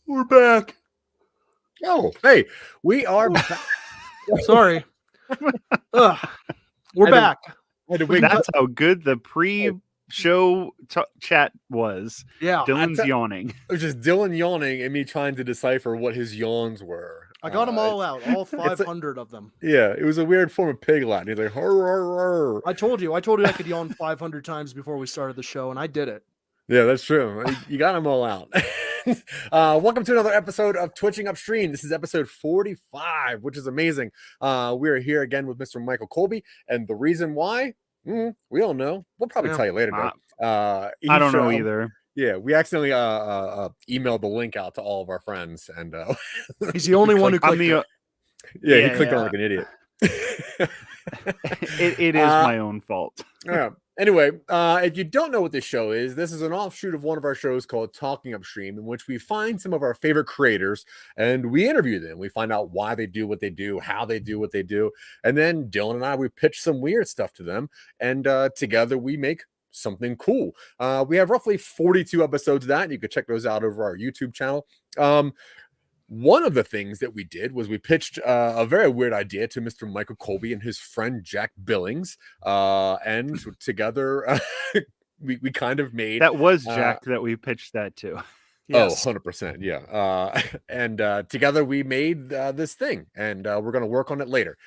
We're back. Oh, hey, we are back. Sorry. We're back. That's how good the pre-show chat was. Yeah. Dylan's yawning. It was just Dylan yawning and me trying to decipher what his yawns were. I got them all out, all 500 of them. Yeah, it was a weird form of pig Latin. He's like, hur, hur, hur. I told you I could yawn 500 times before we started the show, and I did it. Yeah, that's true. You got them all out. Welcome to another episode of Twitching Upstream. This is episode 45, which is amazing. We are here again with Mr. Michael Colby, and the reason why, we don't know. We'll probably tell you later. I don't know either. Yeah, we accidentally emailed the link out to all of our friends, and he's the only one who clicked it. He clicked on like an idiot. It is my own fault. Yeah. Anyway, if you don't know what this show is, this is an offshoot of one of our shows called Talking Upstream, in which we find some of our favorite creators and we interview them. We find out why they do what they do, how they do what they do, and then Dylan and I, we pitch some weird stuff to them, and together we make something cool. We have roughly 42 episodes of that. You can check those out over our YouTube channel. One of the things that we did was we pitched a very weird idea to Mr. Michael Colby and his friend Jack Billings, and together we kind of made that was Jack that we pitched that to. Yes. Oh, 100%. Yeah. And together we made this thing, and we're going to work on it later.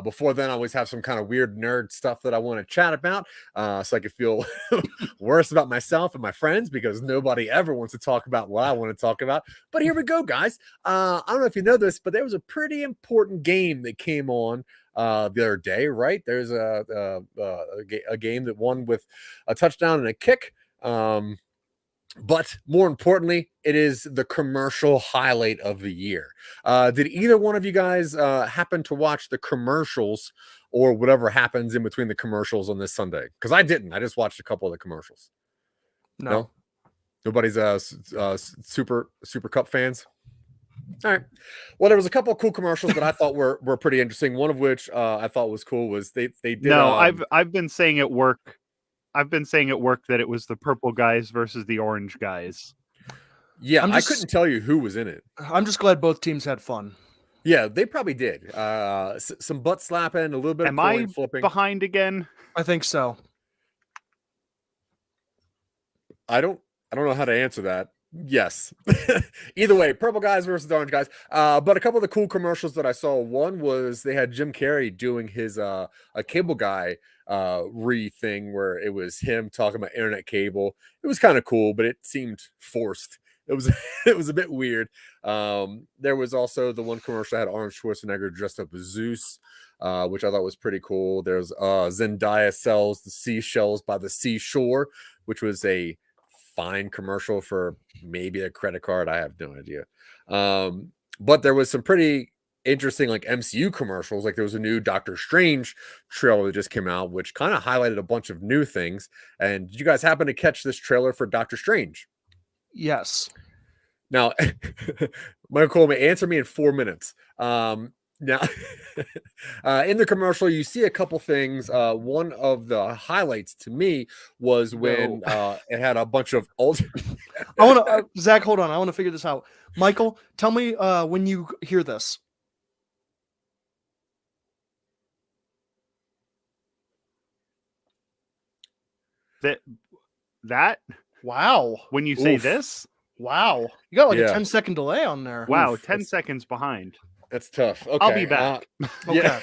Before then, I always have some kind of weird nerd stuff that I want to chat about, so I can feel worse about myself and my friends, because nobody ever wants to talk about what I want to talk about. But here we go, guys. I don't know if you know this, but there was a pretty important game that came on the other day, right? There's a game that won with a touchdown and a kick. But more importantly, it is the commercial highlight of the year. Did either one of you guys happen to watch the commercials or whatever happens in between the commercials on this Sunday? Because I didn't. I just watched a couple of the commercials. No? Nobody's Super Cup fans? All right. Well, there was a couple of cool commercials that I thought were pretty interesting. One of which I thought was cool was they did. No, I've been saying at work. I've been saying at work that it was the purple guys versus the orange guys. Yeah, I couldn't tell you who was in it. I'm just glad both teams had fun. Yeah, they probably did. Some butt slapping, a little bit of coin flipping. Behind again? I think so. I don't know how to answer that. Yes. Either way, purple guys versus the orange guys. But a couple of the cool commercials that I saw, one was they had Jim Carrey doing his a cable guy thing where it was him talking about internet cable. It was kind of cool, but it seemed forced. It was a bit weird. There was also the one commercial that had Arnold Schwarzenegger dressed up as Zeus, which I thought was pretty cool. There's Zendaya sells the seashells by the seashore, which was a fine commercial for maybe a credit card. I have no idea. But there was some pretty interesting like MCU commercials. Like there was a new Doctor Strange trailer that just came out, which kind of highlighted a bunch of new things. And did you guys happen to catch this trailer for Doctor Strange? Yes. Now, Michael Coleman, answer me in 4 minutes. Now, in the commercial, you see a couple things. One of the highlights to me was when it had a bunch of old. I want to, Zach, hold on. I want to figure this out. Michael, tell me when you hear this. That? Wow. When you say this? Wow. You got like a 10-second delay on there. Wow, 10 seconds behind. That's tough. Okay. I'll be back. Yeah.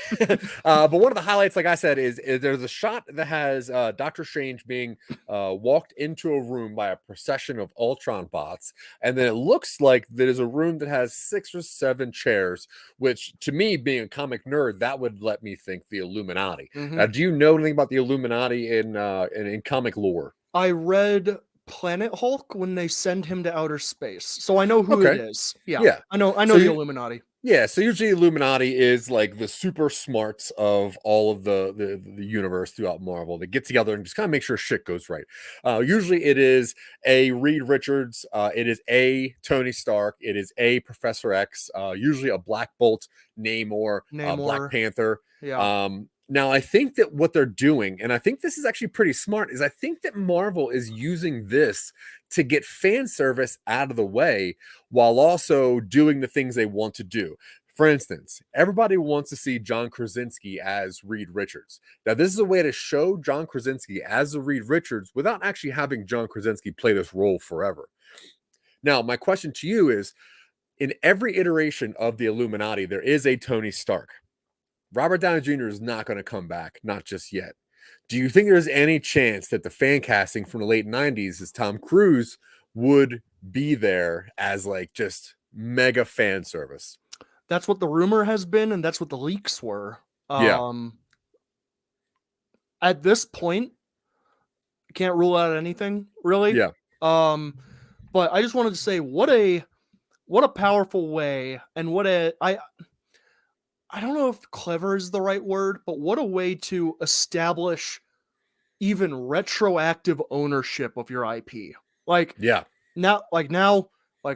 But one of the highlights, like I said, is there's a shot that has Doctor Strange being walked into a room by a procession of Ultron bots. And then it looks like there's a room that has 6 or 7 chairs, which to me, being a comic nerd, that would let me think the Illuminati. Now, do you know anything about the Illuminati in comic lore? I read Planet Hulk when they send him to outer space, so I know who it is. Yeah. I know So the you- Illuminati. Yeah, so usually Illuminati is like the super smarts of all of the universe throughout Marvel. They get together and just kind of make sure shit goes right. Usually it is a Reed Richards, it is a Tony Stark, it is a Professor X, usually a Black Bolt, Namor, Black Panther. Yeah. Now I think that what they're doing, and I think this is actually pretty smart, is I think that Marvel is using this to get fan service out of the way while also doing the things they want to do. For instance, everybody wants to see John Krasinski as Reed Richards. Now, this is a way to show John Krasinski as a Reed Richards without actually having John Krasinski play this role forever. Now, my question to you is, in every iteration of the Illuminati, there is a Tony Stark. Robert Downey Jr. is not going to come back, not just yet. Do you think there's any chance that the fan casting from the late 90s as Tom Cruise would be there as like just mega fan service? That's what the rumor has been, and that's what the leaks were. Yeah. At this point, can't rule out anything, really. Yeah. But I just wanted to say what a powerful way, and I don't know if clever is the right word, but what a way to establish even retroactive ownership of your IP. Now,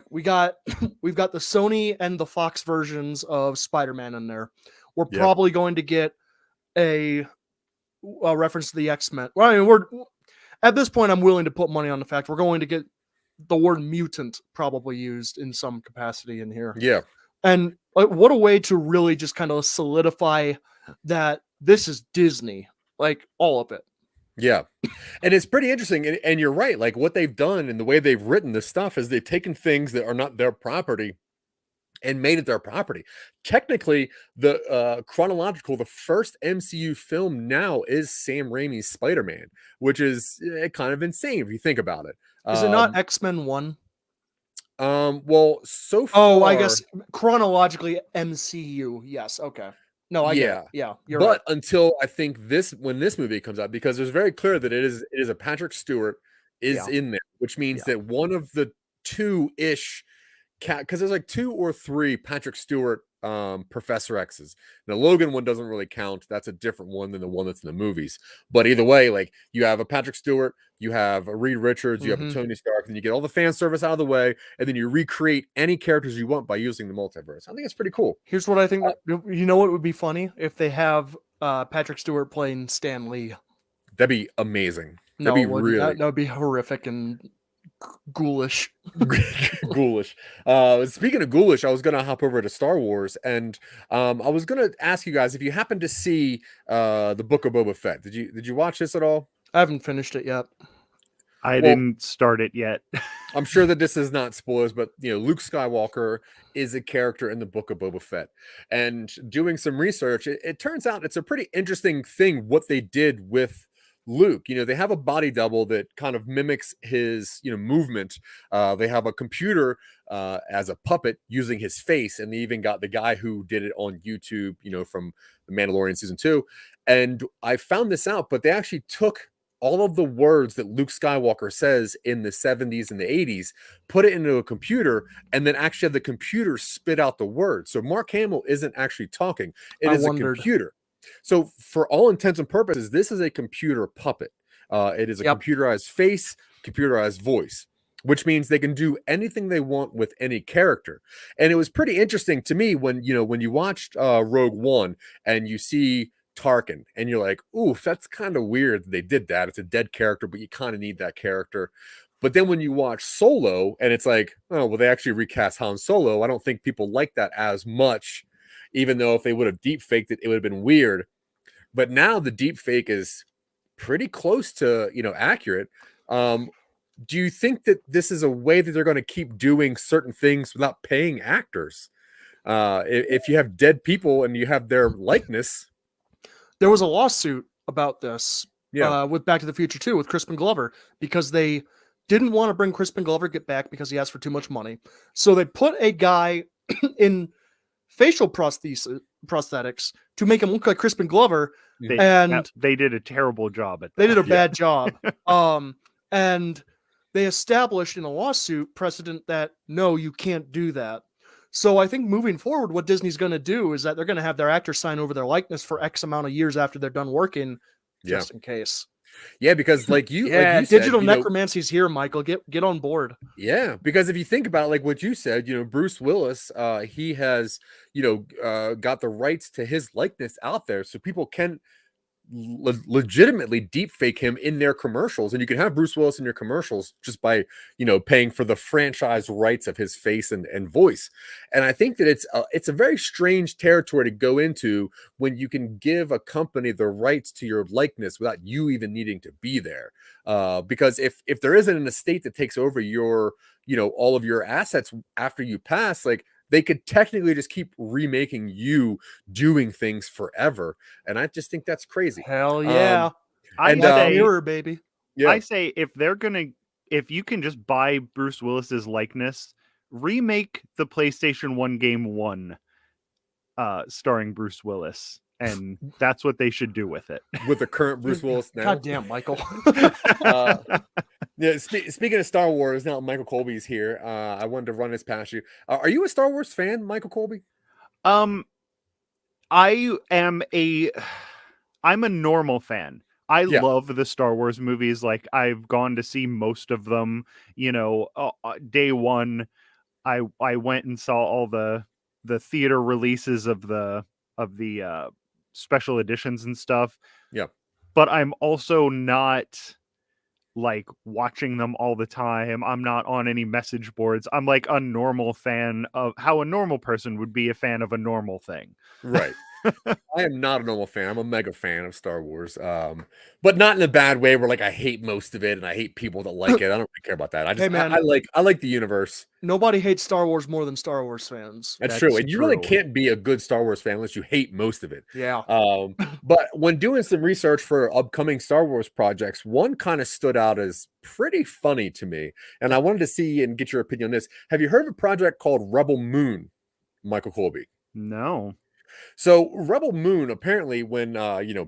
we got we've got the Sony and the Fox versions of Spider-Man in there. We're probably going to get a reference to the X-Men. Well, I mean, we're at this point, I'm willing to put money on the fact we're going to get the word mutant probably used in some capacity in here. Yeah. And what a way to really just kind of solidify that this is Disney, like all of it. Yeah. And it's pretty interesting. And you're right. Like what they've done and the way they've written this stuff is they've taken things that are not their property and made it their property. Technically, the first MCU film now is Sam Raimi's Spider-Man, which is kind of insane if you think about it. Is it not X-Men 1? Well, so far. Oh, I guess chronologically MCU. Yes. Okay. No, I get it. Yeah, you're right. But until I think when this movie comes out, because it's very clear that it is a Patrick Stewart is in there, which means that one of the 2-ish because there's like 2 or 3 Patrick Stewart Professor X's. Now Logan one doesn't really count. That's a different one than the one that's in the movies. But either way, like you have a Patrick Stewart, you have a Reed Richards, you have a Tony Stark, and you get all the fan service out of the way, and then you recreate any characters you want by using the multiverse. I think it's pretty cool. Here's what I think. You know what would be funny if they have Patrick Stewart playing Stan Lee. That'd be amazing. That would be horrific and ghoulish. Ghoulish. Speaking of ghoulish, I was gonna hop over to Star Wars, and I was gonna ask you guys if you happened to see the Book of Boba Fett. Did you watch this at all? I haven't finished it yet. I didn't start it yet. I'm sure that this is not spoilers, but Luke Skywalker is a character in the Book of Boba Fett. And doing some research, it turns out it's a pretty interesting thing what they did with Luke. They have a body double that kind of mimics his movement. They have a computer as a puppet using his face, and they even got the guy who did it on YouTube from The Mandalorian season 2. And I found this out, but they actually took all of the words that Luke Skywalker says in the 70s and the 80s, put it into a computer, and then actually have the computer spit out the words. So Mark Hamill isn't actually talking. It is a computer. So for all intents and purposes, this is a computer puppet. It is a computerized face, computerized voice, which means they can do anything they want with any character. And it was pretty interesting to me when you watched Rogue One and you see Tarkin and you're like, oof, that's kind of weird that they did that. It's a dead character, but you kind of need that character. But then when you watch Solo and it's like, oh, well, they actually recast Han Solo. I don't think people like that as much, even though if they would have deep faked it, it would have been weird. But now the deep fake is pretty close to, accurate. Do you think that this is a way that they're going to keep doing certain things without paying actors? If you have dead people and you have their likeness. There was a lawsuit about this Yeah. with Back to the Future 2 with Crispin Glover, because they didn't want to bring Crispin Glover back because he asked for too much money. So they put a guy in facial prosthetics to make him look like Crispin Glover, and they did a terrible job at that. They did a bad job. And they established in a lawsuit precedent that no, you can't do that. So I think moving forward, what Disney's going to do is that they're going to have their actors sign over their likeness for X amount of years after they're done working, just in case. Yeah, because like you digital said, necromancy's here, Michael. Get on board. Yeah, because if you think about it, like what you said, Bruce Willis, he has, got the rights to his likeness out there, so people can legitimately deep fake him in their commercials, and you can have Bruce Willis in your commercials just by paying for the franchise rights of his face and voice. And I think that it's a very strange territory to go into when you can give a company the rights to your likeness without you even needing to be there, because if there isn't an estate that takes over your all of your assets after you pass, like they could technically just keep remaking you doing things forever. And I just think that's crazy. Hell yeah. I say, mirror, baby. Yeah. I say if you can just buy Bruce Willis's likeness, remake the PlayStation 1 game 1 starring Bruce Willis. And that's what they should do with it. With the current Bruce Willis now. God damn, Michael. Yeah, speaking of Star Wars, now Michael Colby's here. I wanted to run this past you. Are you a Star Wars fan, Michael Colby? I'm a normal fan. I love the Star Wars movies. Like, I've gone to see most of them. Day one, I went and saw all the theater releases of the special editions and stuff. Yeah. But I'm also not like watching them all the time. I'm not on any message boards. I'm like a normal fan of how a normal person would be a fan of a normal thing. Right. I am not a normal fan. I'm a mega fan of Star Wars, but not in a bad way where like I hate most of it and I hate people that like it. I don't really care about that. I like the universe. Nobody hates Star Wars more than Star Wars fans. That's true. And you really can't be a good Star Wars fan unless you hate most of it. Yeah. But when doing some research for upcoming Star Wars projects, one kind of stood out as pretty funny to me. And I wanted to see and get your opinion on this. Have you heard of a project called Rebel Moon, Michael Colby? No. So Rebel Moon, apparently when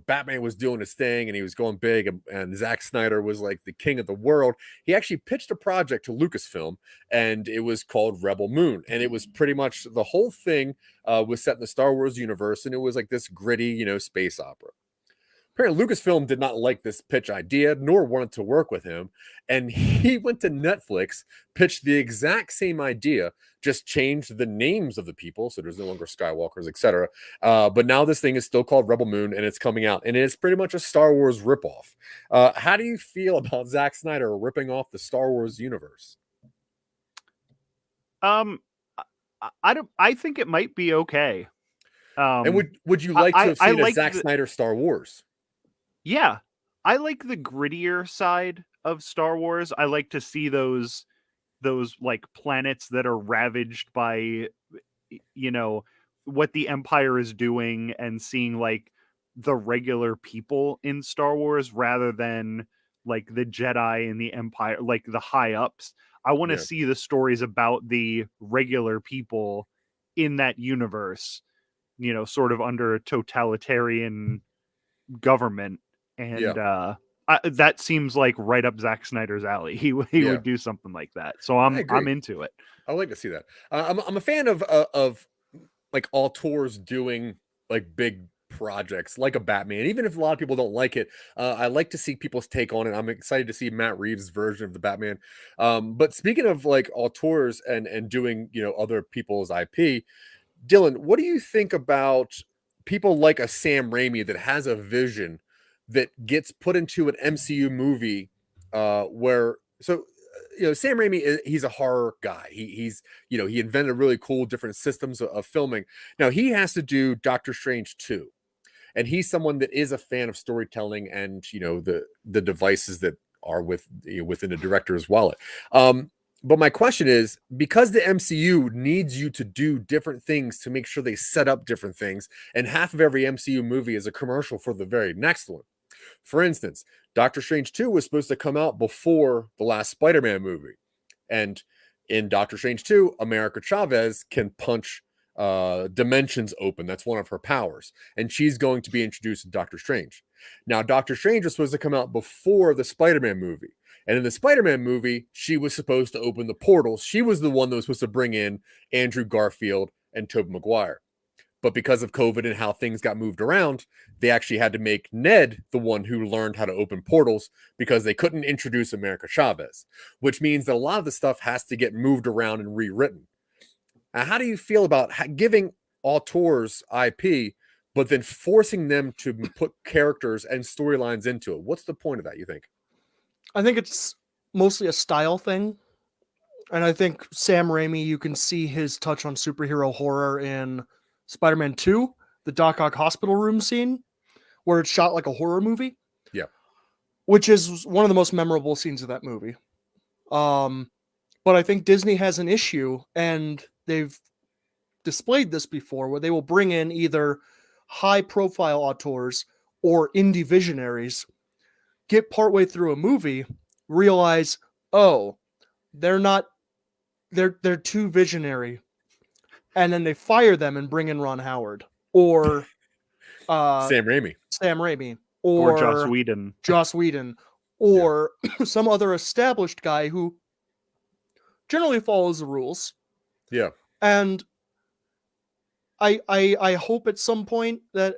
Batman was doing his thing and he was going big and Zack Snyder was like the king of the world, he actually pitched a project to Lucasfilm and it was called Rebel Moon. And it was pretty much the whole thing was set in the Star Wars universe, and it was like this gritty, space opera. Apparently, Lucasfilm did not like this pitch idea, nor wanted to work with him. And he went to Netflix, pitched the exact same idea, just changed the names of the people. So there's no longer Skywalkers, etc. But now this thing is still called Rebel Moon, and it's coming out. And it's pretty much a Star Wars ripoff. How do you feel about Zack Snyder ripping off the Star Wars universe? I think it might be okay. And would you like to have seen a Zack Snyder Star Wars? Yeah, I like the grittier side of Star Wars. I like to see those like planets that are ravaged by, what the Empire is doing, and seeing like the regular people in Star Wars rather than like the Jedi and the Empire, like the high ups. I want to see the stories about the regular people in that universe, sort of under a totalitarian government. And that seems like right up Zack Snyder's alley. He would do something like that. So I'm into it. I like to see that. I'm a fan of like auteurs doing like big projects like a Batman, even if a lot of people don't like it. I like to see people's take on it. I'm excited to see Matt Reeves' version of the Batman. But speaking of like auteurs and doing other people's IP, Dylan, what do you think about people like a Sam Raimi that has a vision that gets put into an MCU movie where Sam Raimi, he's a horror guy. He invented really cool different systems of filming. Now he has to do Doctor Strange 2. And he's someone that is a fan of storytelling and the devices that are within a director's wallet. But my question is, because the MCU needs you to do different things to make sure they set up different things, and half of every MCU movie is a commercial for the very next one. For instance, Doctor Strange 2 was supposed to come out before the last Spider-Man movie. And in Doctor Strange 2, America Chavez can punch dimensions open. That's one of her powers. And she's going to be introduced in Doctor Strange. Now, Doctor Strange was supposed to come out before the Spider-Man movie. And in the Spider-Man movie, she was supposed to open the portals. She was the one that was supposed to bring in Andrew Garfield and Tobey Maguire. But because of COVID and how things got moved around, they actually had to make Ned the one who learned how to open portals because they couldn't introduce America Chavez, which means that a lot of the stuff has to get moved around and rewritten. Now, how do you feel about giving auteurs IP, but then forcing them to put characters and storylines into it? What's the point of that, you think? I think it's mostly a style thing. And I think Sam Raimi, you can see his touch on superhero horror in Spider-Man 2, the Doc Ock hospital room scene, where it's shot like a horror movie. Yeah. Which is one of the most memorable scenes of that movie. But I think Disney has an issue, and they've displayed this before, where they will bring in either high-profile auteurs or indie visionaries, get partway through a movie, realize, oh, they're too visionary, and then they fire them and bring in Ron Howard or Sam Raimi or Joss Whedon or some other established guy who generally follows the rules. Yeah. And I hope at some point that,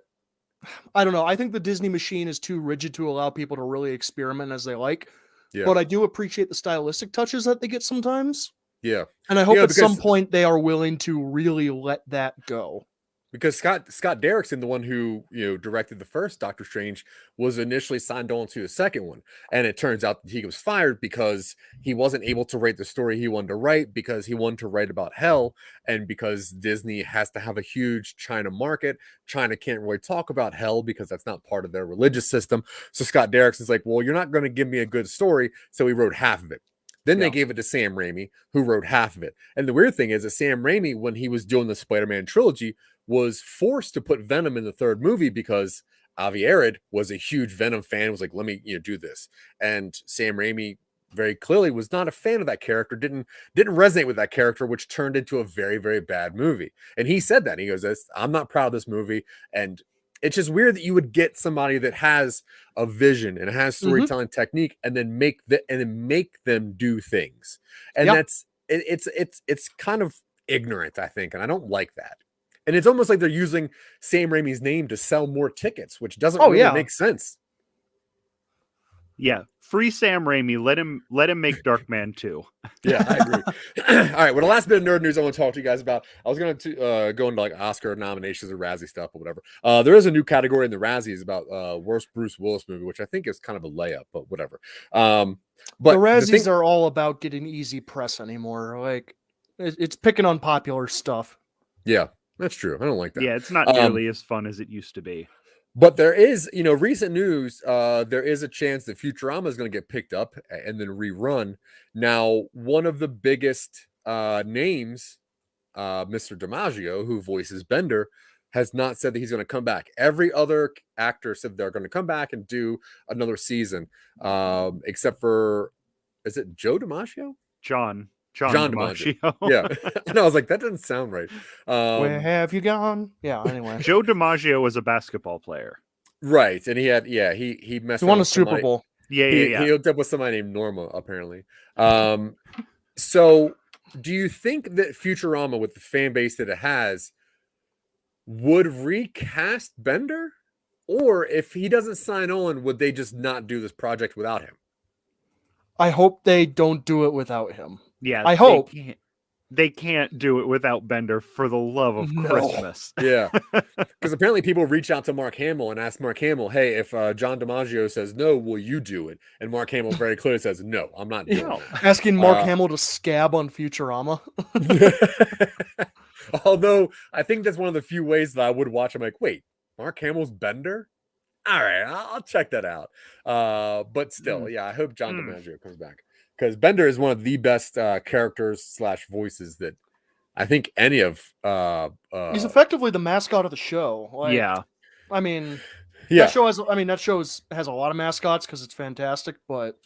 I don't know, I think the Disney machine is too rigid to allow people to really experiment as they like. Yeah. But I do appreciate the stylistic touches that they get sometimes. Yeah. And I hope at some point they are willing to really let that go. Because Scott Derrickson, the one who directed the first Doctor Strange, was initially signed on to the second one, and it turns out that he was fired because he wasn't able to write the story he wanted to write, because he wanted to write about hell, and because Disney has to have a huge China market. China can't really talk about hell because that's not part of their religious system. So Scott Derrickson's like, well, you're not going to give me a good story, so he wrote half of it. Then they gave it to Sam Raimi, who wrote half of it. And the weird thing is that Sam Raimi, when he was doing the Spider-Man trilogy, was forced to put Venom in the third movie because Avi Arad was a huge Venom fan, was like, let me do this. And Sam Raimi very clearly was not a fan of that character, didn't resonate with that character, which turned into a very, very bad movie. And he said that. He goes, I'm not proud of this movie. And it's just weird that you would get somebody that has a vision and has storytelling technique and then make them do things. And it's kind of ignorant, I think. And I don't like that. And it's almost like they're using Sam Raimi's name to sell more tickets, which doesn't really make sense. Yeah. Free Sam Raimi. Let him make Darkman 2. Yeah, I agree. All right. Well, the last bit of nerd news I want to talk to you guys about, I was going to go into like Oscar nominations or Razzie stuff or whatever. There is a new category in the Razzies about worst Bruce Willis movie, which I think is kind of a layup, but whatever. But the Razzies are all about getting easy press anymore. Like, it's picking on popular stuff. Yeah, that's true. I don't like that. Yeah, it's not nearly as fun as it used to be. But there is, recent news, there is a chance that Futurama is going to get picked up and then rerun. Now, one of the biggest names, Mr. DiMaggio, who voices Bender, has not said that he's going to come back. Every other actor said they're going to come back and do another season, except for, is it Joe DiMaggio? John DiMaggio. Yeah. And I was like, that doesn't sound right. Where have you gone? Yeah, anyway. Joe DiMaggio was a basketball player. Right. And he had, he messed up. He won a Super Bowl. Yeah. He hooked up with somebody named Norma, apparently. So do you think that Futurama, with the fan base that it has, would recast Bender? Or if he doesn't sign on, would they just not do this project without him? I hope they don't do it without him. Yeah, I hope they can't do it without Bender, for the love of Christmas. Yeah, because apparently people reach out to Mark Hamill and ask Mark Hamill, "Hey, if John DiMaggio says no, will you do it?" And Mark Hamill very clearly says, "No, I'm not doing it." Asking Mark Hamill to scab on Futurama. Although I think that's one of the few ways that I would watch. I'm like, wait, Mark Hamill's Bender? All right, I'll check that out. But still, yeah, I hope John DiMaggio comes back, because Bender is one of the best characters / voices that I think any of. He's effectively the mascot of the show. Like, yeah. I mean, yeah, that show has. I mean, that show has a lot of mascots because it's fantastic. But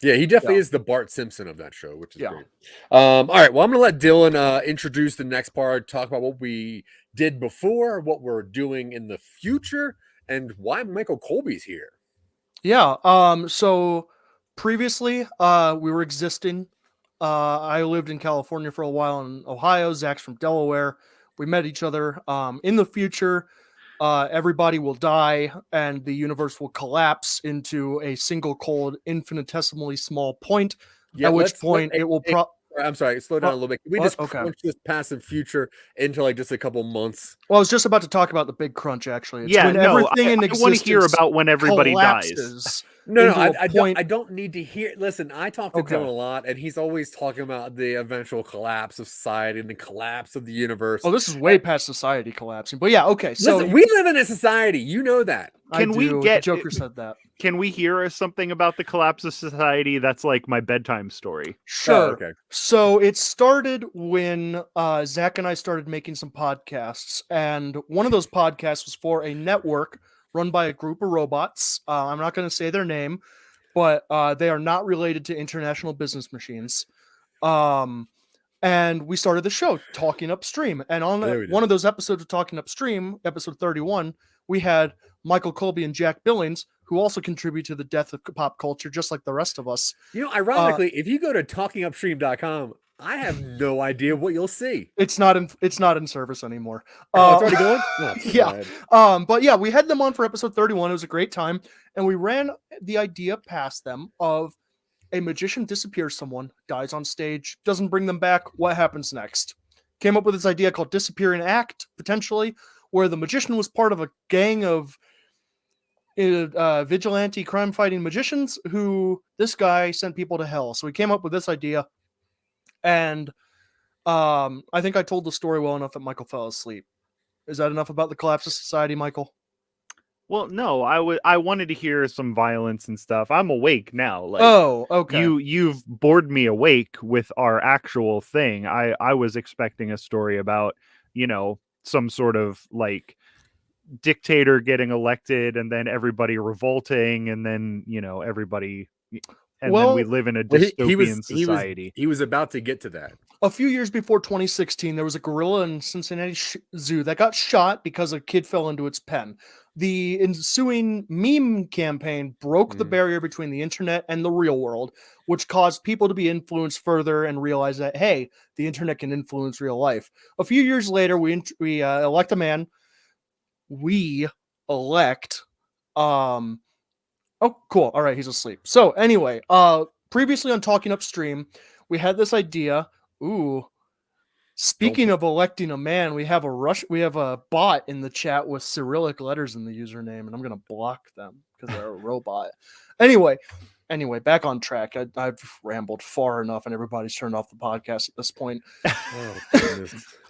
yeah, he definitely is the Bart Simpson of that show, which is Yeah. great. All right, well, I'm gonna let Dylan introduce the next part, talk about what we did before, what we're doing in the future, and why Michael Colby's here. yeah. So previously, we were existing. I lived in California for a while in Ohio. Zach's from Delaware. We met each other. In the future, everybody will die and the universe will collapse into a single cold, infinitesimally small point. Yeah, at which point it will. I'm sorry, slow down a little bit. Can we just crunch this past and future into like just a couple months? Well, I was just about to talk about the big crunch. Actually, it's when everything in existence. I want to hear about when everybody dies. No, I don't need to hear. Listen, I talk to Dylan a lot, and he's always talking about the eventual collapse of society and the collapse of the universe. Oh, this is way past society collapsing. But yeah, okay. So listen, we live in a society. You know that. The Joker said that. Can we hear something about the collapse of society? That's like my bedtime story. Sure. Oh, okay. So it started when Zach and I started making some podcasts, and one of those podcasts was for a network run by a group of robots. I'm not going to say their name, but they are not related to international business machines. And we started the show, Talking Upstream. And on one of those episodes of Talking Upstream, episode 31, we had Michael Colby and Jack Billings, who also contribute to the death of pop culture, just like the rest of us. You know, ironically, if you go to talkingupstream.com, I have no idea what you'll see. It's not in service anymore. It's already going? Oh, yeah. But yeah, we had them on for episode 31. It was a great time. And we ran the idea past them of a magician disappears someone, dies on stage, doesn't bring them back. What happens next? Came up with this idea called Disappearing Act, potentially, where the magician was part of a gang of vigilante crime-fighting magicians who this guy sent people to hell. So we came up with this idea. And I think I told the story well enough that Michael fell asleep. Is that enough about the collapse of society, Michael? Well, no, I wanted to hear some violence and stuff. I'm awake now. Like, oh, okay. You've bored me awake with our actual thing. I was expecting a story about, some sort of like dictator getting elected and then everybody revolting and then, everybody. And then we live in a dystopian society. He was about to get to that. A few years before 2016, there was a gorilla in Cincinnati Zoo that got shot because a kid fell into its pen. The ensuing meme campaign broke the barrier between the internet and the real world, which caused people to be influenced further and realize that, hey, the internet can influence real life. A few years later, we elect a man. We elect... Oh, cool. All right, he's asleep. So anyway, previously on Talking Upstream, we had this idea. Ooh, speaking of electing a man, we have a bot in the chat with Cyrillic letters in the username, and I'm gonna block them because they're a robot. Anyway, back on track. I've rambled far enough, and everybody's turned off the podcast at this point.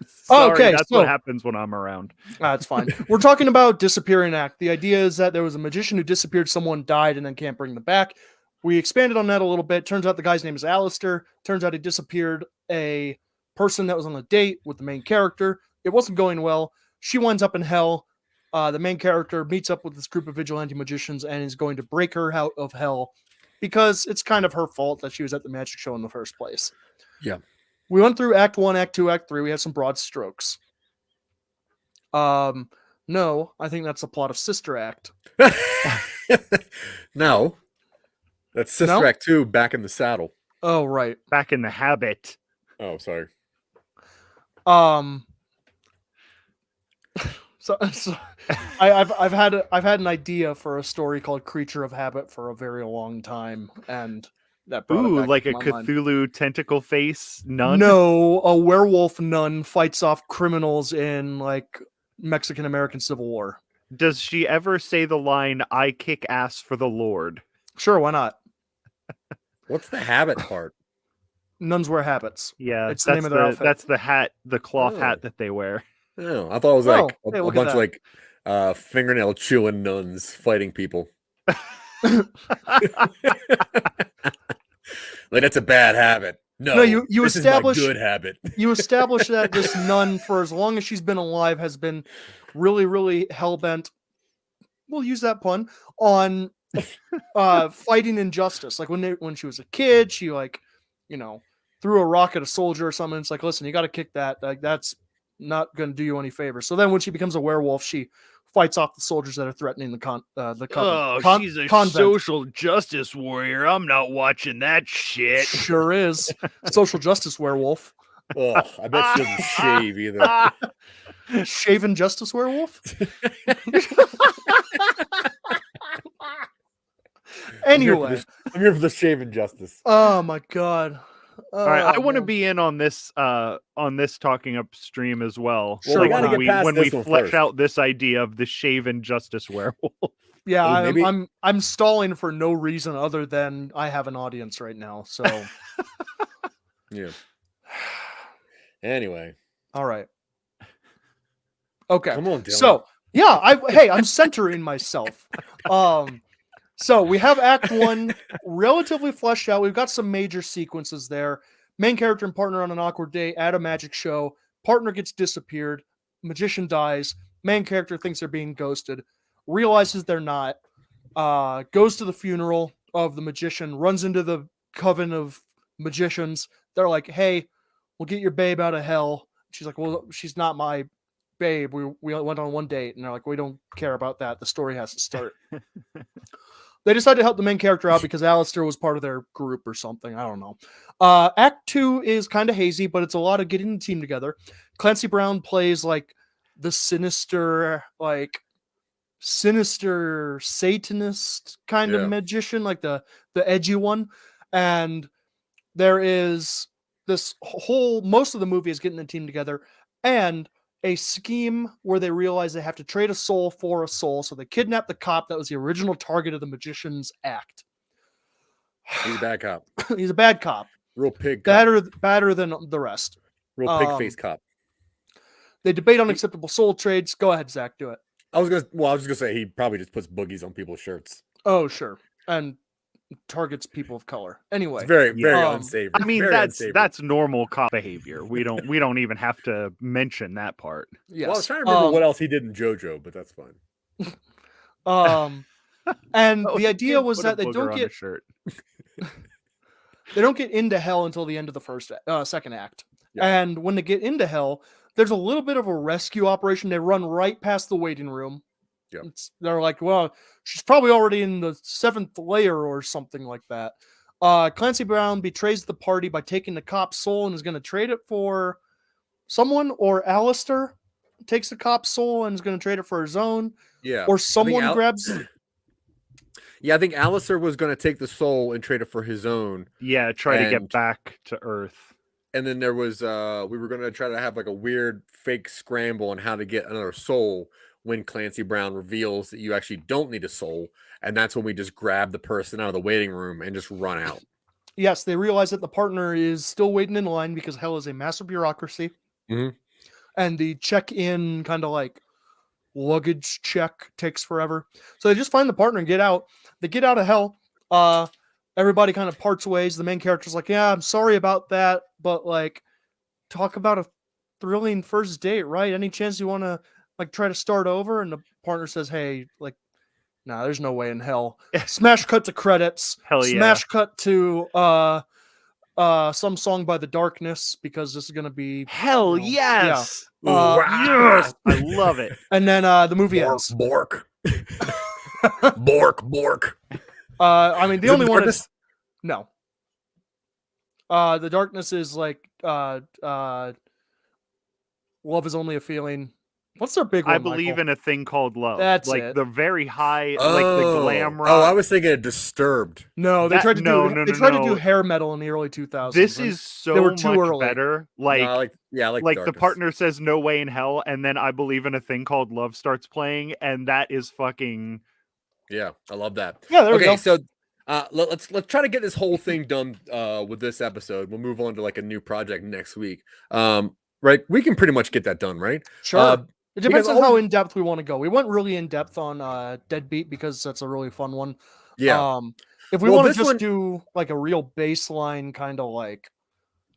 Sorry, okay, that's what happens when I'm around. That's fine. We're talking about Disappearing Act. The idea is that there was a magician who disappeared, someone died, and then can't bring them back. We expanded on that a little bit. Turns out the guy's name is Alistair. Turns out he disappeared a person that was on a date with the main character. It wasn't going well. She winds up in hell. The main character meets up with this group of vigilante magicians and is going to break her out of hell because it's kind of her fault that she was at the magic show in the first place. Yeah. We went through Act 1, Act 2, Act 3. We had some broad strokes. No, I think that's the plot of Sister Act. No. That's Sister Act 2, Back in the Saddle. Oh, right. Back in the Habit. Oh, sorry. So I've had an idea for a story called Creature of Habit for a very long time, and that brought it back like to a my Cthulhu mind. tentacle face nun. No, a werewolf nun fights off criminals in like Mexican American Civil War. Does she ever say the line, "I kick ass for the Lord"? Sure, why not? What's the habit part? Nuns wear habits. Yeah, it's the name of their outfit. That's the hat, the cloth hat that they wear. Oh, I thought it was like a bunch of like Fingernail chewing nuns fighting people. Like, that's a bad habit. No, you this establish is my good habit. You establish that this nun, for as long as she's been alive, has been really, really hell-bent, we'll use that pun, on fighting injustice. Like when she was a kid, she threw a rock at a soldier or something. It's like, listen, you got to kick that. Like, that's not going to do you any favors. So then when she becomes a werewolf, she fights off the soldiers that are threatening the convent. Oh, she's a social justice warrior. I'm not watching that shit. Sure is. Social justice werewolf. Oh, I bet she doesn't shave either. Shaven justice werewolf? Anyway. I'm here for the shaven justice. Oh my god. All right, I want to be in on this Talking Upstream as well. Sure, like when we flesh out this idea of the shaven justice werewolf. Yeah, I'm stalling for no reason other than I have an audience right now. So yeah. Anyway. All right. Okay. Come on, Dylan. So yeah, I'm centering myself. So we have Act 1 relatively fleshed out. We've got some major sequences there. Main character and partner on an awkward date at a magic show. Partner gets disappeared. Magician dies. Main character thinks they're being ghosted. Realizes they're not. Goes to the funeral of the magician. Runs into the coven of magicians. They're like, hey, we'll get your babe out of hell. She's like, well, she's not my babe. We went on one date. And they're like, we don't care about that. The story has to start. They decided to help the main character out because Alistair was part of their group or something. I don't know. Act 2 is kind of hazy, but it's a lot of getting the team together. Clancy Brown plays like the sinister Satanist kind of magician, like the edgy one. And there is this whole, most of the movie is getting the team together and a scheme where they realize they have to trade a soul for a soul. So they kidnap the cop that was the original target of the magician's act. He's a bad cop. He's a bad cop. Real pig cop. Badder than the rest. Real pig face cop. They debate unacceptable soul trades. Go ahead, Zach, do it. I was just gonna say he probably just puts boogies on people's shirts. Oh, sure. And targets people of color. Anyway, it's very unsavory. I mean, that's normal cop behavior. We don't even have to mention that part. Yes. Well, I was trying to remember what else he did in JoJo, but that's fine. And the idea was that they don't get into hell until the end of the second act. Yeah. And when they get into hell, there's a little bit of a rescue operation. They run right past the waiting room. Yeah. They're like, well, she's probably already in the 7th layer or something like that. Clancy Brown betrays the party by taking the cop's soul and is going to trade it for someone, or Alistair takes the cop's soul and is going to trade it for his own. Yeah. Or someone grabs. Yeah, I think Alistair was going to take the soul and trade it for his own. Yeah, try to get back to Earth. And then there was, we were going to try to have like a weird fake scramble on how to get another soul when Clancy Brown reveals that you actually don't need a soul. And that's when we just grab the person out of the waiting room and just run out. Yes, they realize that the partner is still waiting in line because hell is a massive bureaucracy. Mm-hmm. And the check-in kind of like luggage check takes forever. So they just find the partner and get out. They get out of hell. Everybody kind of parts ways. The main character's like, yeah, I'm sorry about that, but like, talk about a thrilling first date, right? Any chance you want to like try to start over? And the partner says, hey, like, nah, there's no way in hell. Smash cut to credits. Hell yeah. Smash cut to some song by The Darkness, because this is gonna be hell yes. Yeah. Yes, I love it. And then the movie ends. Bork. I mean, the only one is no. The Darkness is like love is only a feeling. What's their big one? I believe in a thing called love. That's like it. the very high, like the glam rock. Oh, I was thinking of Disturbed. No, they tried to do hair metal in the early 2000s. This is so they were too much early. better. Like the partner says no way in hell, and then I believe in a thing called love starts playing, and that is fucking. Yeah, I love that. Yeah, there we go. So let's try to get this whole thing done with this episode. We'll move on to like a new project next week. Right, we can pretty much get that done, right? Sure. It depends on how in depth we want to go. We went really in depth on DEADBEAT because that's a really fun one. Yeah. If we want to just do like a real baseline kind of like,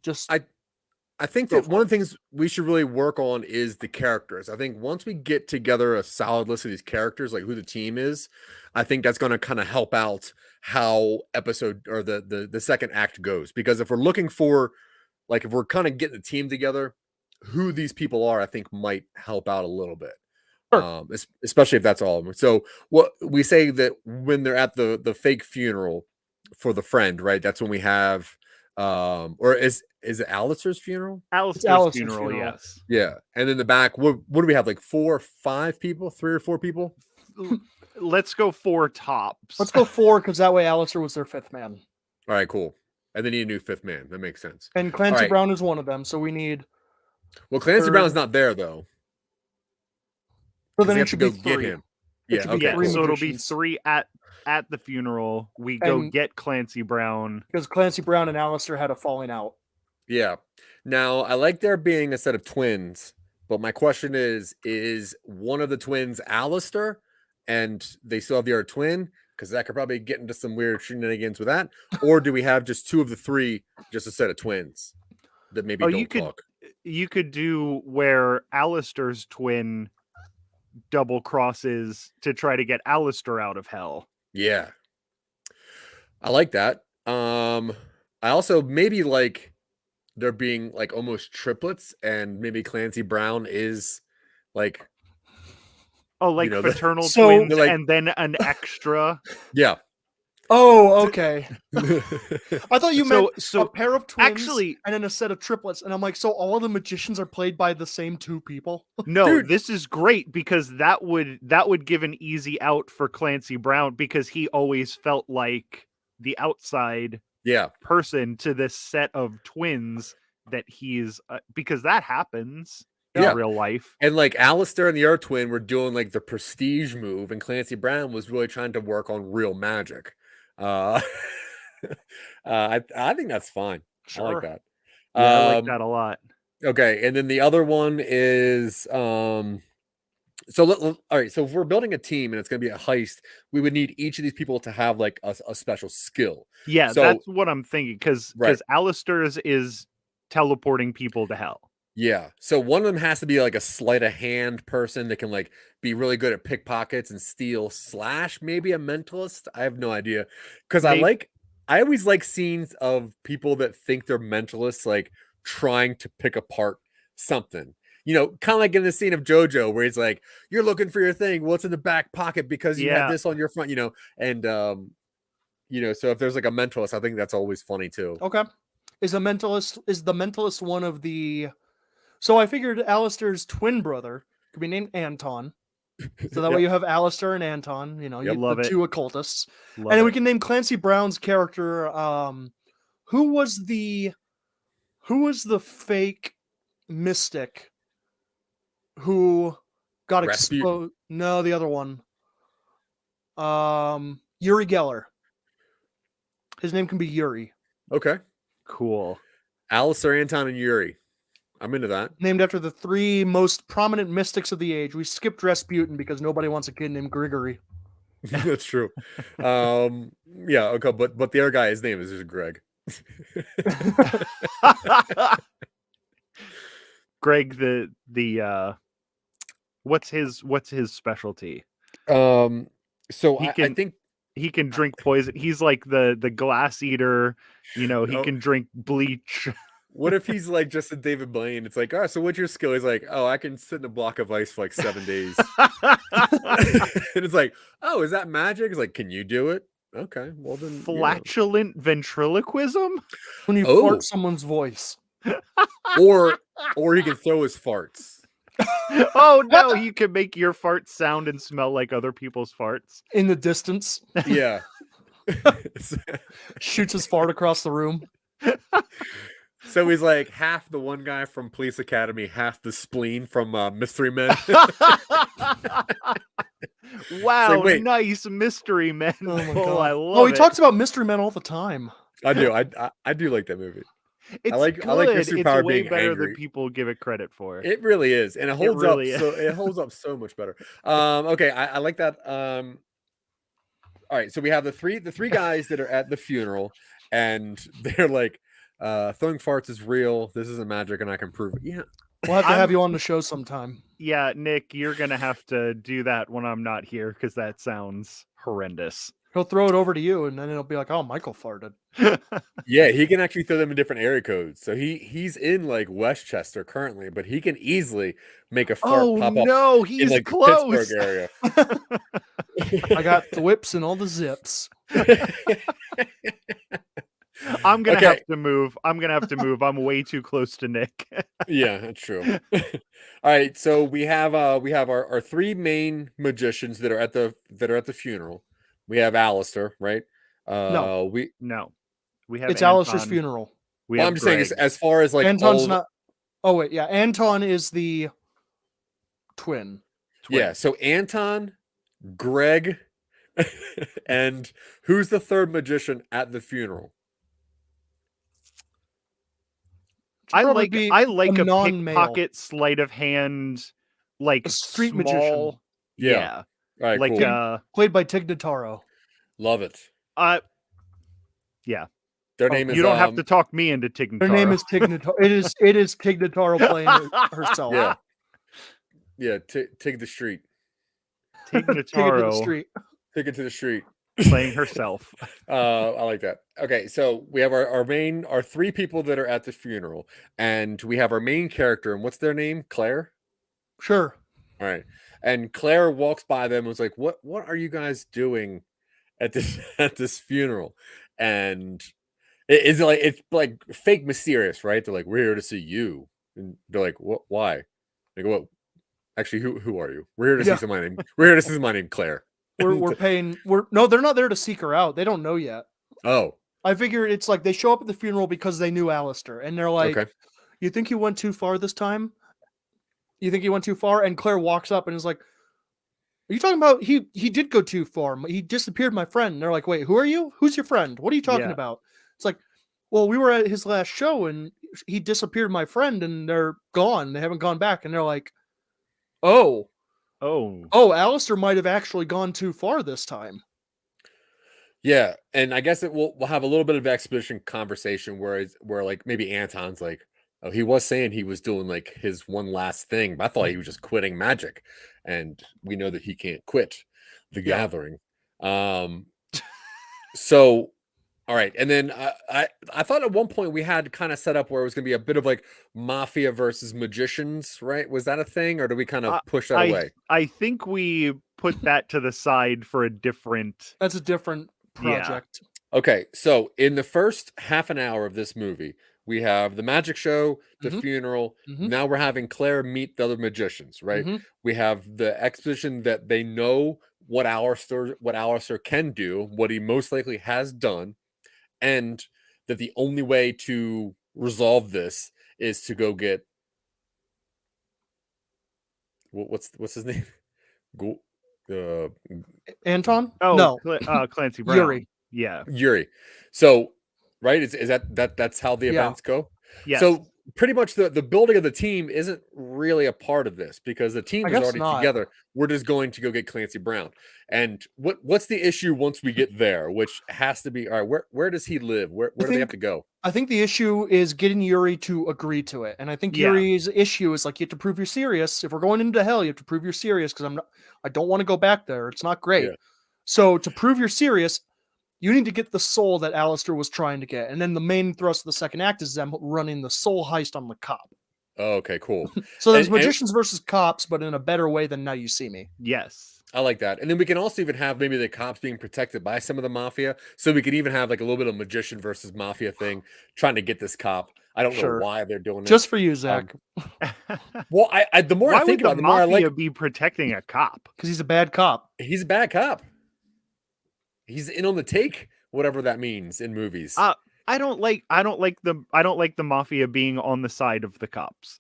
just I think that one of the things we should really work on is the characters. I think once we get together a solid list of these characters, like who the team is, I think that's going to kind of help out how episode or the second act goes. Because if we're looking for, like, if we're kind of getting the team together, who these people are, I think might help out a little bit. Sure. Especially if that's all of them. So what we say that when they're at the fake funeral for the friend, right? That's when we have, or is it Alistair's funeral? Alistair's funeral, yes. Yeah. And in the back, what do we have? Like 4 or 5 people? 3 or 4 people? Let's go 4 tops. Let's go 4 because that way Alistair was their 5th man. All right, cool. And they need a new 5th man. That makes sense. And Clancy Brown is one of them, so we need. Well, Clancy Brown's not there though. So then it should go get him. Yeah, okay. Cool. So it'll be 3 at the funeral. We go get Clancy Brown. Because Clancy Brown and Alistair had a falling out. Yeah. Now, I like there being a set of twins, but my question is one of the twins Alistair and they still have the other twin? Because that could probably get into some weird shenanigans with that. Or do we have just 2 of the 3, just a set of twins that maybe don't talk? You could do where Alistair's twin double crosses to try to get Alistair out of hell. Yeah. I like that. I also maybe like there being like almost triplets and maybe Clancy Brown is like fraternal twins like, and then an extra. Yeah. Oh, okay. I thought you meant a pair of twins actually, and then a set of triplets. And I'm like, so all of the magicians are played by the same 2 people? No, dude. This is great because that would give an easy out for Clancy Brown because he always felt like the outside person to this set of twins that he's because that happens in real life. And like Alistair and the other twin were doing like the prestige move and Clancy Brown was really trying to work on real magic. I think that's fine. Sure. I like that. I like that a lot. Okay, and then the other one is all right, so if we're building a team and it's going to be a heist, we would need each of these people to have like a special skill. Yeah, so, that's what I'm thinking because Alistair's is teleporting people to hell. Yeah, so one of them has to be like a sleight of hand person that can like be really good at pickpockets and steal / maybe a mentalist. I have no idea because I always like scenes of people that think they're mentalists like trying to pick apart something. You know, kind of like in the scene of JoJo where he's like, "You're looking for your thing. What's in the back pocket because you had this on your front." You know, and so if there's like a mentalist, I think that's always funny too. Okay, is the mentalist one of the? So I figured Alistair's twin brother could be named Anton. So that way you have Alistair and Anton, the 2 occultists. And then we can name Clancy Brown's character. Who was the fake mystic who got exposed? No, the other one. Uri Geller. His name can be Uri. Okay. Cool. Alistair, Anton, and Uri. I'm into that. Named after the 3 most prominent mystics of the age. We skipped Rasputin because nobody wants a kid named Grigory. That's true. Yeah, okay, but the other guy, his name is just Greg. Greg, the what's his specialty? So I think he can drink poison. He's like the glass eater. He can drink bleach. What if he's like just a David Blaine? It's like, so what's your skill? He's like, I can sit in a block of ice for like 7 days. And it's like, is that magic? It's like, can you do it? Okay, well then. Flatulent ventriloquism? When you fart someone's voice. Or he can throw his farts. Oh no, you can make your farts sound and smell like other people's farts. In the distance. Yeah. Shoots his fart across the room. So he's like half the one guy from Police Academy, half the spleen from Mystery Men. Wow, like, nice Mystery Men. Oh my God. I love it. He talks about Mystery Men all the time. I do. I do like that movie. It's I like good. your It's superpower way being better angry. than people give it credit for. It really is, and it holds really up. So it holds up so much better. Okay, I like that. All right, so we have the three guys that are at the funeral, and they're like, throwing farts is real. This isn't magic, and I can prove it. Yeah, we'll have to have you on the show sometime. Yeah, Nick, you're gonna have to do that when I'm not here because that sounds horrendous. He'll throw it over to you, and then it'll be like, "Oh, Michael farted." yeah, he can actually throw them in different area codes. So he's in like Westchester currently, but he can easily make a fart pop up no, in he's like close. the Pittsburgh area. I got the whips and all the zips. I'm gonna have to move. I'm I'm way too close to Nick. Yeah, that's true. All right, so we have our three main magicians that are at the funeral. We have Alistair, right? No. We have it's Alistair's funeral. I'm just saying as far as like Anton's not. Oh wait, yeah, Anton is the twin. Yeah, so Anton, Greg, and who's the third magician at the funeral? I like a pickpocket, sleight of hand, like a street small magician. Yeah. All right, like cool. Played by Tig Notaro. Love it. Yeah. Their name is. You don't have to talk me into Tig Notaro. Her name is Tig Notaro. It is Tig Notaro playing herself. Yeah. Yeah. Tig the street. Tig Notaro. Take it to the street. Playing herself. I like that. Okay, so we have our three people that are at the funeral, and we have our main character, and what's their name? Claire? Sure. All right. And Claire walks by them and was like, What are you guys doing at this funeral? And it's like fake mysterious, right? They're like, we're here to see you. And they're like, what? Why? They go, what? Actually, who are you? We're here to see somebody named. We're here to see somebody named Claire. We're paying. No, they're not there to seek her out. They don't know yet. Oh, I figure it's like they show up at the funeral because they knew Alistair, and they're like, okay. You think you went too far this time? You think he went too far? And Claire walks up and is like, are you talking about he did go too far? He disappeared, my friend. And they're like, wait, who are you? Who's your friend? What are you talking about? It's like, well, we were at his last show and he disappeared, my friend, and they're gone. They haven't gone back. And they're like, oh, Alistair might have actually gone too far this time. Yeah, and I guess we'll have a little bit of exposition conversation where like maybe Anton's like, oh, he was saying he was doing like his one last thing, but I thought he was just quitting magic, and we know that he can't quit the gathering. So, all right, and then I thought at one point we had kind of set up where it was going to be a bit of like mafia versus magicians, right? Was that a thing, or do we kind of push that away? I think we put that to the side for a different. That's a different project. Yeah. Okay, so in the first half an hour of this movie, we have the magic show, the funeral. Now we're having Claire meet the other magicians, right? We have the exposition that they know what Alistair can do, what he most likely has done, and that the only way to resolve this is to go get what's his name? Anton? Oh, no, Clancy Brown. Yuri. Yeah, Yuri. So, right? Is that's how the events go? Yes. So pretty much the building of the team isn't really a part of this because the team is already together. We're just going to go get Clancy Brown. And what's the issue once we get there? Which has to be, all right, where does he live? Where do they have to go? I think the issue is getting Yuri to agree to it. And I think Yuri's issue is like, you have to prove you're serious. If we're going into hell, you have to prove you're serious because I don't want to go back there. It's not great. Yeah. So to prove you're serious, you need to get the soul that Alistair was trying to get. And then the main thrust of the second act is them running the soul heist on the cop. Oh, okay, cool. So there's magicians versus cops, but in a better way than Now You See Me. Yes. I like that. And then we can also even have maybe the cops being protected by some of the mafia. So we could even have like a little bit of magician versus mafia thing trying to get this cop. I don't know why they're doing it. Just for you, Zach. Well, the more I think about it, the more I like be protecting a cop. Because he's a bad cop. He's a bad cop. He's in on the take, whatever that means in movies. I don't like the mafia being on the side of the cops.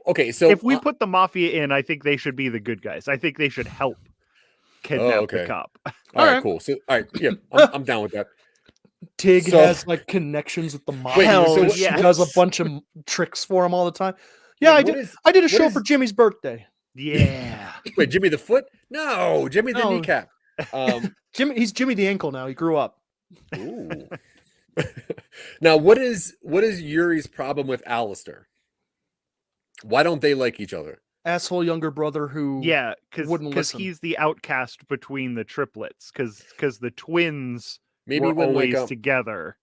Okay, so if we put the mafia in, I think they should be the good guys. I think they should help kidnap the cop. All right, cool. So, all right, yeah, I'm down with that. Tig has like connections with the mafia, so she does a bunch of tricks for him all the time. Yeah, I did a show for Jimmy's birthday. Yeah. Wait, Jimmy the Foot? No, Jimmy the Kneecap. He's Jimmy the Ankle now. He grew up. Ooh. Now, what is Yuri's problem with Alistair? Why don't they like each other? Asshole younger brother who wouldn't listen. He's the outcast between the triplets because the twins maybe were always together.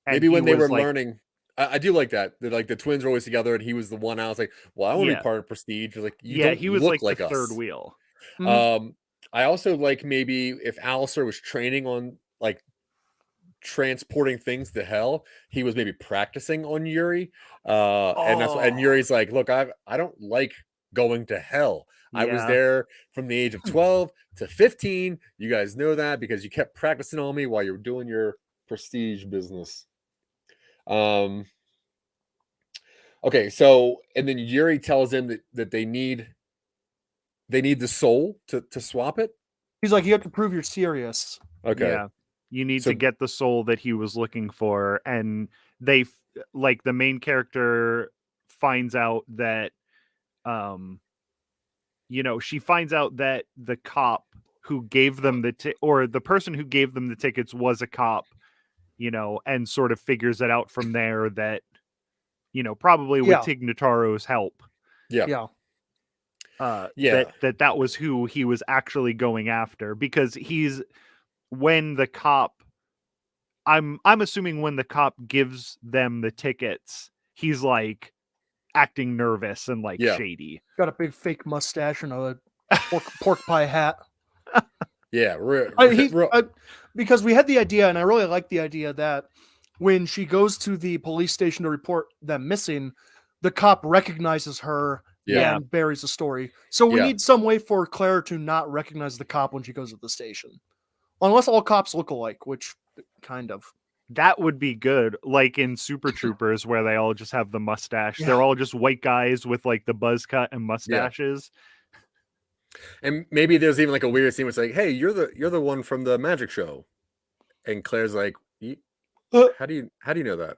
Maybe when they were learning, I do like that. Like the twins were always together, and he was the one out. I was like, well, I want to be part of Prestige. Like, he was look like the us. third wheel. Mm-hmm. I also like maybe if Alistair was training on like transporting things to hell, he was maybe practicing on Yuri. And Yuri's like, look, I don't like going to hell. I was there from the age of 12 to 15. You guys know that because you kept practicing on me while you were doing your Prestige business. Okay, so and then Yuri tells him that they need the soul to swap it. He's like, you have to prove you're serious. Okay. Yeah. You need to get the soul that he was looking for. And they like the main character finds out that she finds out that the cop who gave them the person who gave them the tickets was a cop, and sort of figures it out from there that, probably with Tig Notaro's help. Yeah. That was who he was actually going after, because when the cop, I'm assuming when the cop gives them the tickets, he's like acting nervous and like shady. Got a big fake mustache and a pork pie hat. Yeah, because we had the idea, and I really like the idea that when she goes to the police station to report them missing, the cop recognizes her and buries the story. So we need some way for Claire to not recognize the cop when she goes to the station. Unless all cops look alike, which kind of. That would be good, like in Super Troopers, where they all just have the mustache. Yeah. They're all just white guys with like the buzz cut and mustaches. Yeah. And maybe there's even like a weird scene where it's like, "Hey, you're the one from the magic show," and Claire's like, "How do you know that?"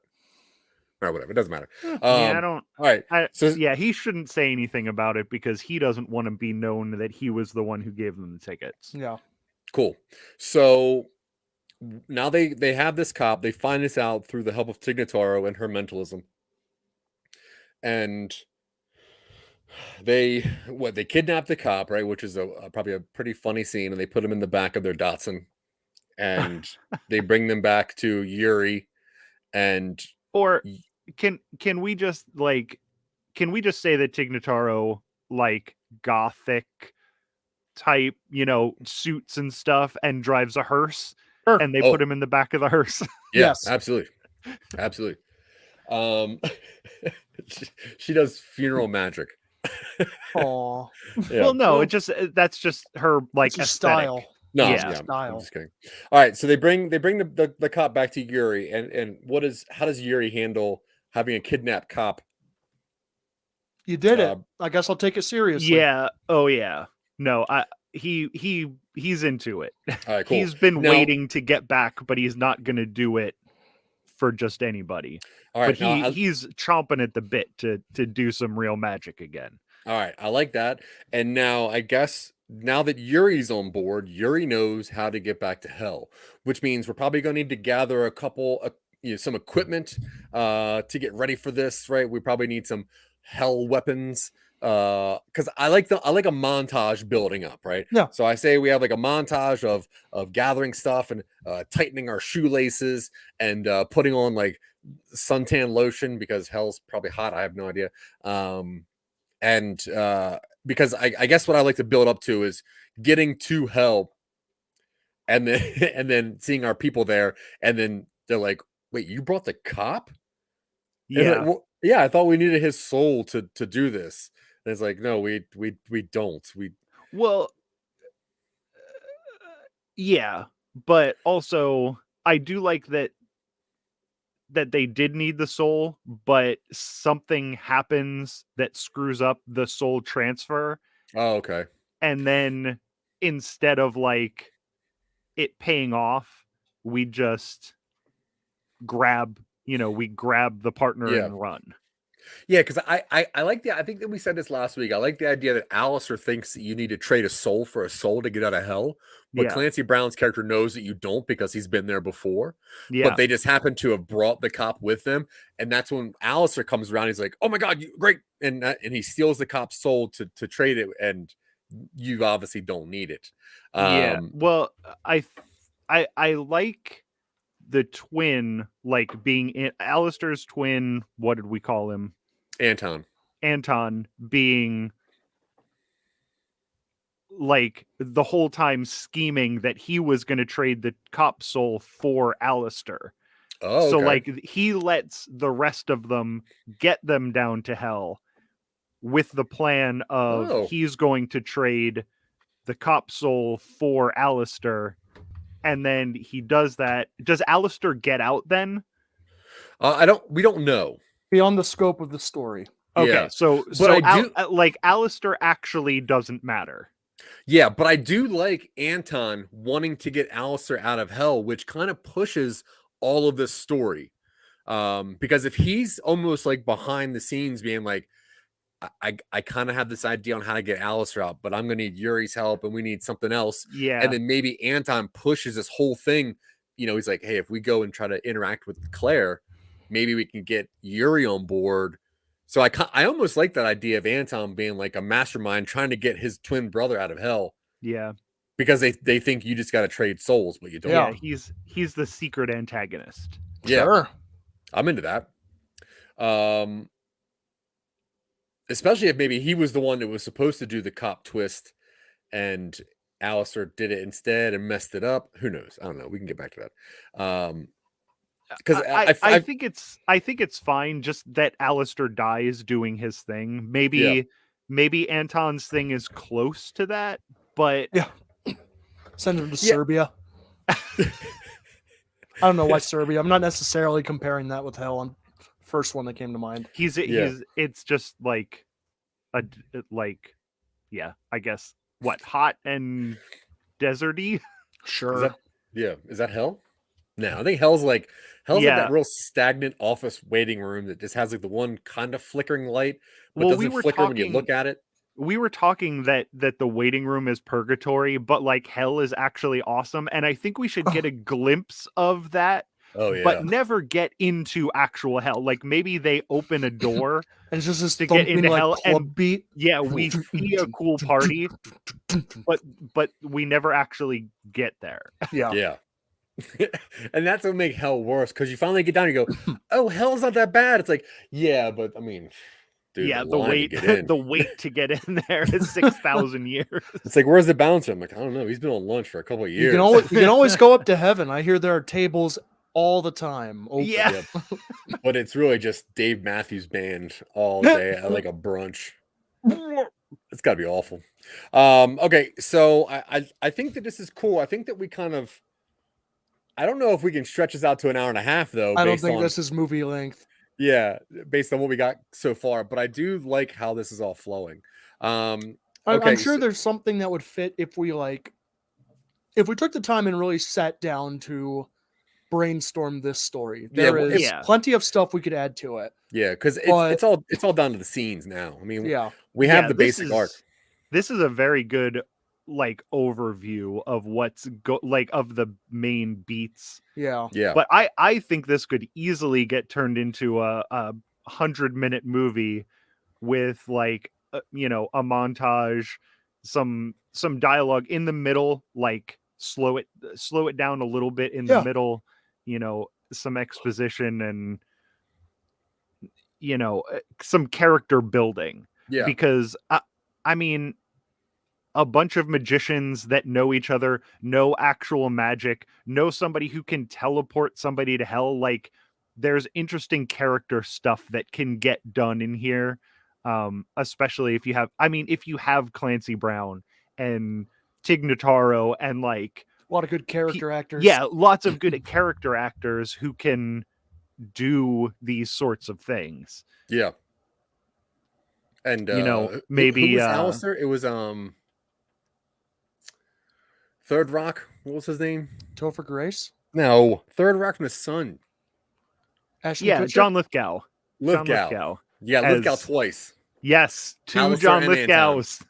Or whatever. It doesn't matter. I don't. All right. He shouldn't say anything about it because he doesn't want to be known that he was the one who gave them the tickets. Yeah. Cool. So now they have this cop. They find this out through the help of Tig Notaro and her mentalism. And they kidnap the cop, right? Which is probably a pretty funny scene. And they put him in the back of their Datsun. And they bring them back to Yuri. Or can we just say that Tig Notaro, like gothic type, suits and stuff, and drives a hearse, and they put him in the back of the hearse? Yes, absolutely. She does funeral magic. Oh, yeah. Well, no, that's just her like style. No, I'm just kidding. All right, so they bring the cop back to Yuri, and how does Yuri handle having a kidnapped cop? You did it. I guess I'll take it seriously. Yeah. Oh yeah. No, he's into it. All right, cool. He's been waiting to get back, but he's not going to do it for just anybody. All right, but he's chomping at the bit to do some real magic again. All right, I like that. And now I guess now that Yuri's on board, Yuri knows how to get back to hell, which means we're probably going to need to gather a couple some equipment to get ready for this, right? We probably need some hell weapons. Because I like a montage building up, right? Yeah. So I say we have like a montage of gathering stuff and tightening our shoelaces and putting on like suntan lotion because hell's probably hot. I have no idea. And because I guess what I like to build up to is getting to hell, and then seeing our people there, and then they're like, "Wait, you brought the cop?" Yeah. Like, well, yeah, I thought we needed his soul to do this. And it's like, no, we don't. Yeah, but also I do like that they did need the soul, but something happens that screws up the soul transfer. Oh, okay. And then instead of like it paying off, we just grab the partner and run. Yeah, because I like I think that we said this last week. I like the idea that Alistair thinks that you need to trade a soul for a soul to get out of hell. But Clancy Brown's character knows that you don't because he's been there before. Yeah. But they just happen to have brought the cop with them. And that's when Alistair comes around. He's like, oh my God, great. And he steals the cop's soul to trade it. And you obviously don't need it. Yeah. Well, I like the twin, like being Alistair's twin. What did we call him? Anton being like the whole time scheming that he was going to trade the cop soul for Alistair. Oh, so like he lets the rest of them get them down to hell with the plan of he's going to trade the cop soul for Alistair. And then he does that. Does Alistair get out then? We don't know. Beyond the scope of the story. Okay, yeah. So like Alistair actually doesn't matter. Yeah, but I do like Anton wanting to get Alistair out of hell, which kind of pushes all of this story. Because if he's almost like behind the scenes being like, I kind of have this idea on how to get Alistair out, but I'm going to need Yuri's help and we need something else. Yeah. And then maybe Anton pushes this whole thing. You know, he's like, hey, if we go and try to interact with Claire, maybe we can get Yuri on board. So I almost like that idea of Anton being like a mastermind trying to get his twin brother out of hell. Yeah. Because they think you just got to trade souls, but you don't. Yeah, he's the secret antagonist. Yeah. Sure. I'm into that. Especially if maybe he was the one that was supposed to do the cop twist and Alistair did it instead and messed it up. Who knows? I don't know. We can get back to that. Because I think it's fine just that Alistair dies doing his thing. Maybe Anton's thing is close to that, but send him to Serbia. I don't know why Serbia. I'm not necessarily comparing that with hell. I'm first one that came to mind. It's just like I guess hot and deserty. Sure. Is that hell? No, I think hell's like that real stagnant office waiting room that just has like the one kind of flickering light, but doesn't flicker when you look at it. We were talking that the waiting room is purgatory, but like hell is actually awesome, and I think we should get a glimpse of that. Oh yeah, but never get into actual hell. Like maybe they open a door and it's just to get into like hell and beat. Yeah, we see a cool party, but we never actually get there. Yeah. And that's what makes hell worse because you finally get down and you go, oh, hell's not that bad. It's like, yeah, but I mean, dude, the wait to get in there is 6,000 years. It's like, where's the bouncer? I'm like, I don't know. He's been on lunch for a couple of years. You can always go up to heaven. I hear there are tables all the time. Open. Yeah. But it's really just Dave Matthews Band all day at like a brunch. It's got to be awful. Okay, so I think that this is cool. I think that we kind of, I don't know if we can stretch this out to an hour and a half, though. I don't think this is movie length. Yeah, based on what we got so far. But I do like how this is all flowing. I'm sure there's something that would fit if we took the time and really sat down to brainstorm this story. There is plenty of stuff we could add to it. Yeah, because it's all down to the scenes now. I mean, we have the basic arc. This is a very good overview of what's of the main beats. Yeah. But I think this could easily get turned into a 100-minute movie with a montage, some dialogue in the middle, slow it down a little bit in the middle, some exposition and some character building. Yeah. Because I mean, a bunch of magicians that know each other, know actual magic, know somebody who can teleport somebody to hell. There's interesting character stuff that can get done in here. Especially if you have Clancy Brown and Tig Notaro and a lot of good character actors. Yeah, lots of good character actors who can do these sorts of things. Yeah. And maybe who was Alistair? It was Third Rock. What was his name? Topher Grace? No, Third Rock from the Sun. Ashton Yeah, Kutcher? John Lithgow. Lithgow. Yeah, as- Lithgow twice. Yes, two Alistair John and Anton. Lithgows.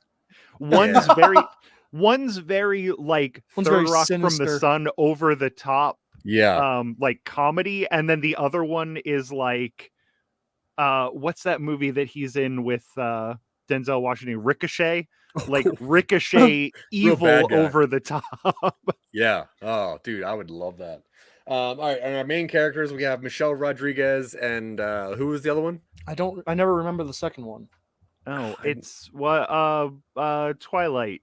One's very like One's Third very Rock from the sinister. Sun, over the top, Yeah. like comedy, and then the other one is like, what's that movie that he's in with Denzel Washington? Ricochet, like Ricochet, evil bad guy. over the top. Yeah. Oh, dude, I would love that. All right, and our main characters, we have Michelle Rodriguez and who was the other one? I never remember the second one. Oh, it's what Twilight.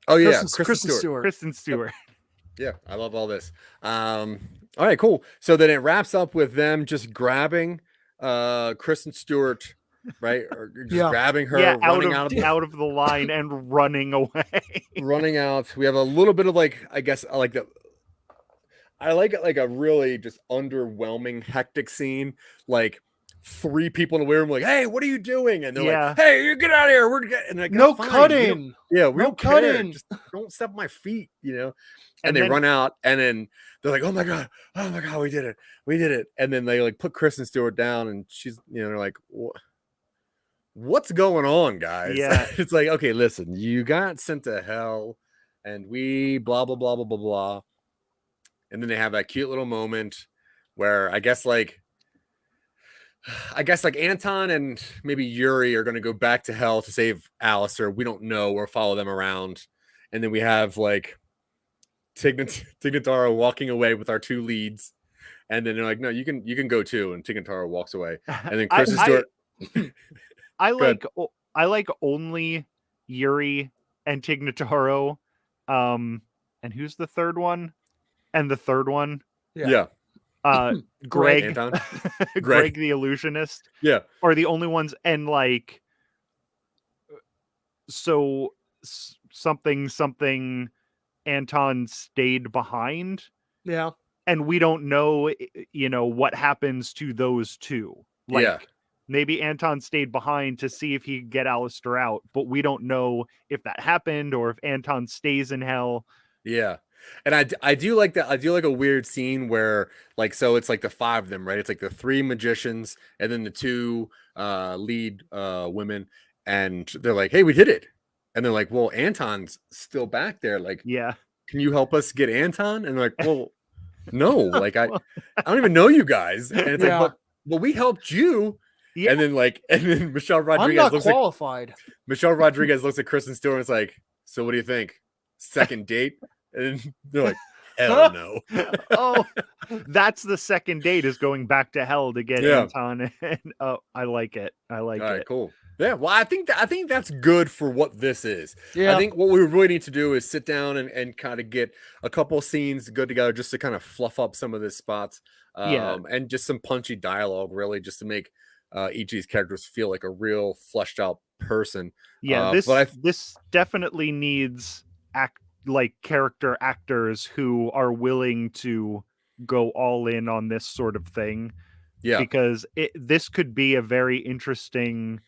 Oh yeah, Kristen Stewart. Kristen Stewart. Yep. Yeah, I love all this. All right, cool. So then it wraps up with them just grabbing Kristen Stewart, right? Or just grabbing her, Yeah, running out of the line and running away. Running out. We have a little bit of like, I guess I like it like a really just underwhelming, hectic scene. Like 3 people in the room, like, "Hey, what are you doing?" And they're like, "Hey, you get out of here. We're getting like, no cutting." We don't care. Cutting. Just don't step my feet, you know. And they run out, and then they're like, oh my god, we did it. And then they like put Kristen Stewart down, and she's, you know, they're like, what's going on, guys? Yeah. It's like, okay, listen, you got sent to hell, and we blah blah blah blah blah blah. And then they have that cute little moment where I guess like Anton and maybe Yuri are going to go back to hell to save Alistair. We don't know, or follow them around. And then we have like Tignataro walking away with our 2 leads. And then they're like, no, you can go too. And Tignataro walks away. And then Kristen Stewart. I like only Yuri and Tignataro. And who's the third one? And the third one? Yeah. Greg. Anton. Greg the illusionist. Yeah. Are the only ones. And like, so something Anton stayed behind. Yeah. And we don't know, you know, what happens to those 2. Like, maybe Anton stayed behind to see if he could get Alistair out, but we don't know if that happened or if Anton stays in hell. Yeah. And I do like that. I do like a weird scene where like, so it's like the 5 of them, right? It's like the 3 magicians and then the 2 lead women, and they're like, hey, we did it. And they're like, well, Anton's still back there. Like, yeah, can you help us get Anton? And they're like, well, no, like I don't even know you guys. And it's like, but we helped you. Yeah. And then Michelle Rodriguez I'm not qualified. Michelle Rodriguez looks at Kristen Stewart and is like, so what do you think? Second date? And they're like, hell no. Oh, that's the second date, is going back to hell to get Anton. And I like it. I like it. All right, cool. Yeah, well, I think that's good for what this is. Yeah. I think what we really need to do is sit down and kind of get a couple scenes good together just to kind of fluff up some of the spots. And just some punchy dialogue, really, just to make each of these characters feel like a real fleshed out person. Yeah, this definitely needs character actors who are willing to go all in on this sort of thing. Yeah, because this could be a very interesting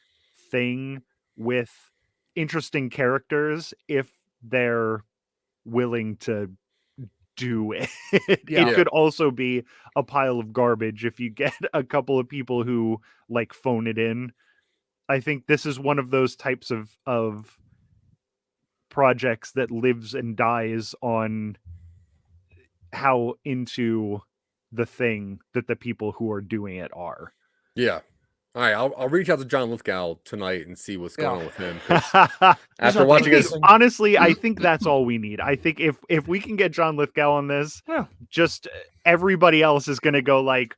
thing with interesting characters if they're willing to do it. It could also be a pile of garbage if you get a couple of people who like phone it in. I think this is one of those types of projects that lives and dies on how into the thing that the people who are doing it are. Yeah. All right, I'll reach out to John Lithgow tonight and see what's going on with him. After watching this, honestly, I think that's all we need. I think if we can get John Lithgow on this, just everybody else is going to go like,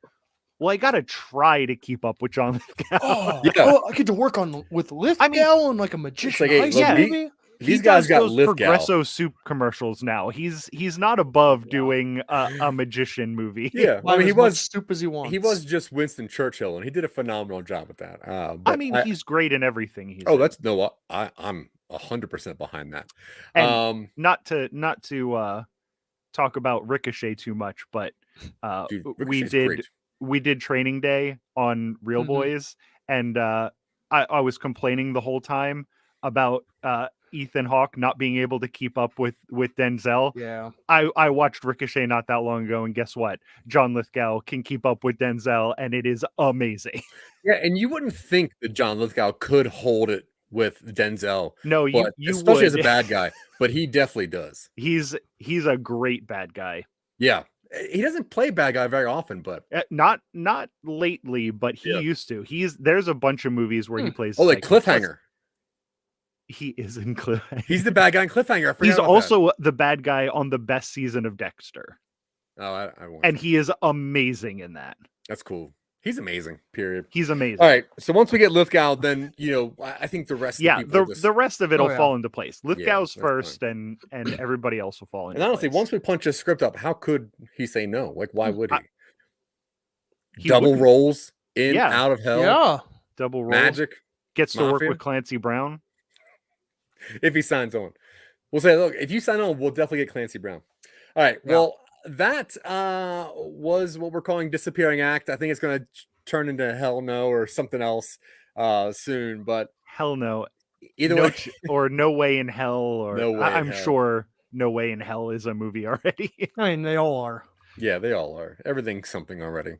well, I got to try to keep up with John Lithgow. I get to work with Lithgow and like a magician movie. These guys got Lithgow. Progresso soup commercials now. He's not above doing a magician movie. Yeah, I mean, he was soup as he wants. He was just Winston Churchill, and he did a phenomenal job with that. I mean, he's great in everything. I'm 100% behind that. And not to talk about Ricochet too much, but dude, we did training day on Real Boys, and I was complaining the whole time about Ethan Hawke not being able to keep up with Denzel. Yeah. I watched Ricochet not that long ago, and guess what? John Lithgow can keep up with Denzel, and it is amazing. Yeah, and you wouldn't think that John Lithgow could hold it with Denzel. No, you especially would. as a bad guy, but he definitely does. He's a great bad guy. Yeah. He doesn't play bad guy very often, but not lately, but he used to. There's a bunch of movies where he plays like Cliffhanger. He is in Cliffhanger. He's the bad guy in Cliffhanger. He's also the bad guy on the best season of Dexter. Oh, I won't. And he is amazing in that. That's cool. He's amazing, period. He's amazing. All right. So once we get Lithgow, then, I think the rest of the rest of it will fall into place. Lithgow's first, and everybody else will fall into place. And honestly, once we punch his script up, how could he say no? Like, why would he? Double rolls in, out of hell. Yeah. Double rolls. Magic. Gets to work with Clancy Brown. If he signs on. We'll say, look, if you sign on, we'll definitely get Clancy Brown. All right. Yeah. Well, that was what we're calling Disappearing Act. I think it's going to turn into Hell No or something else soon, but Hell No. Either way. Or No Way in Hell, or No Way I'm sure No Way in Hell is a movie already. I mean, they all are. Yeah, they all are. Everything's something already.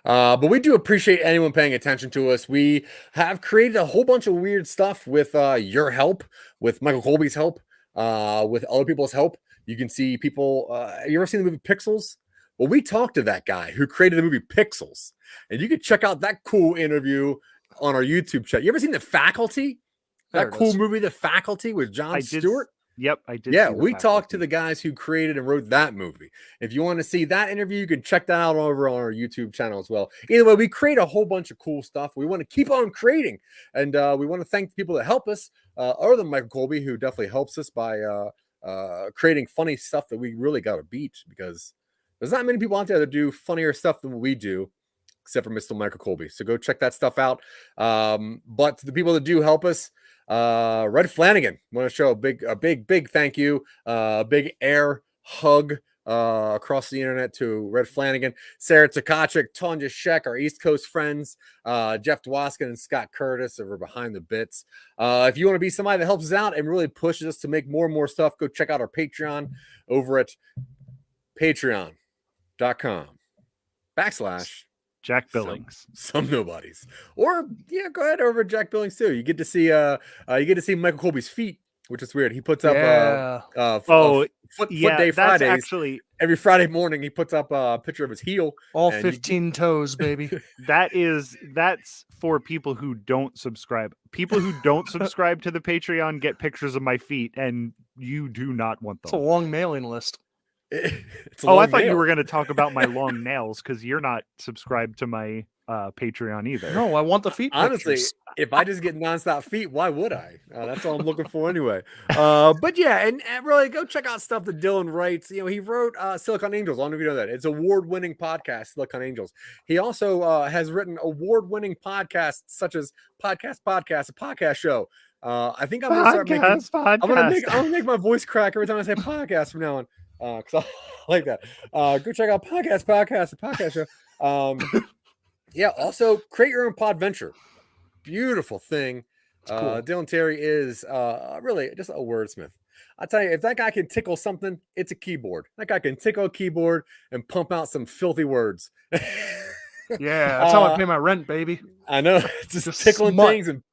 But we do appreciate anyone paying attention to us. We have created a whole bunch of weird stuff with your help, with Michael Colby's help, with other people's help. You can see people. You ever seen the movie Pixels? Well, we talked to that guy who created the movie Pixels, and you can check out that cool interview on our YouTube channel. You ever seen The Faculty? That cool movie, The Faculty, with Jon Stewart? Yep, I did. Yeah, we talked to the guys who created and wrote that movie. If you want to see that interview, you can check that out over on our YouTube channel as well. Either way, we create a whole bunch of cool stuff. We want to keep on creating, and we want to thank the people that help us, other than Michael Colby, who definitely helps us by creating funny stuff that we really got to beat, because there's not many people out there that do funnier stuff than what we do, except for Mr. Michael Colby. So go check that stuff out. But to the people that do help us, Red Flanagan, want to show a big thank you, big air hug across the internet to Red Flanagan, Sarah Tkachuk, Tanya Sheck, our East Coast friends, Jeff Dwoskin and Scott Curtis over behind the bits. If you want to be somebody that helps us out and really pushes us to make more and more stuff, go check out our Patreon over at patreon.com/. Jack Billings. Some Nobodies. Or go ahead over to Jack Billings too. You get to see Michael Colby's feet, which is weird. He puts up foot day Fridays. Actually, every Friday morning he puts up a picture of his heel. All 15 toes, baby. That's for people who don't subscribe. People who don't subscribe to the Patreon get pictures of my feet, and you do not want them. It's a long mailing list. I thought you were going to talk about my long nails, because you're not subscribed to my Patreon either. No, I want the feet honestly pictures. If I just get nonstop feet, why would I? That's all I'm looking for anyway. But yeah, and really go check out stuff that Dylan writes. He wrote Silicon Angels. I don't know if you know that. It's an award-winning podcast, Silicon Angels. He also has written award-winning podcasts such as Podcast, a podcast show. I think I'm gonna start I'm gonna make my voice crack every time I say podcast from now on. Because I like that. Go check out Podcast, a podcast show. Also create your own pod venture. Beautiful thing. Cool. Dylan Terry is really just a wordsmith. I tell you, if that guy can tickle something, it's a keyboard. That guy can tickle a keyboard and pump out some filthy words. Yeah, that's how I pay my rent, baby. I know. Just tickling smut. things and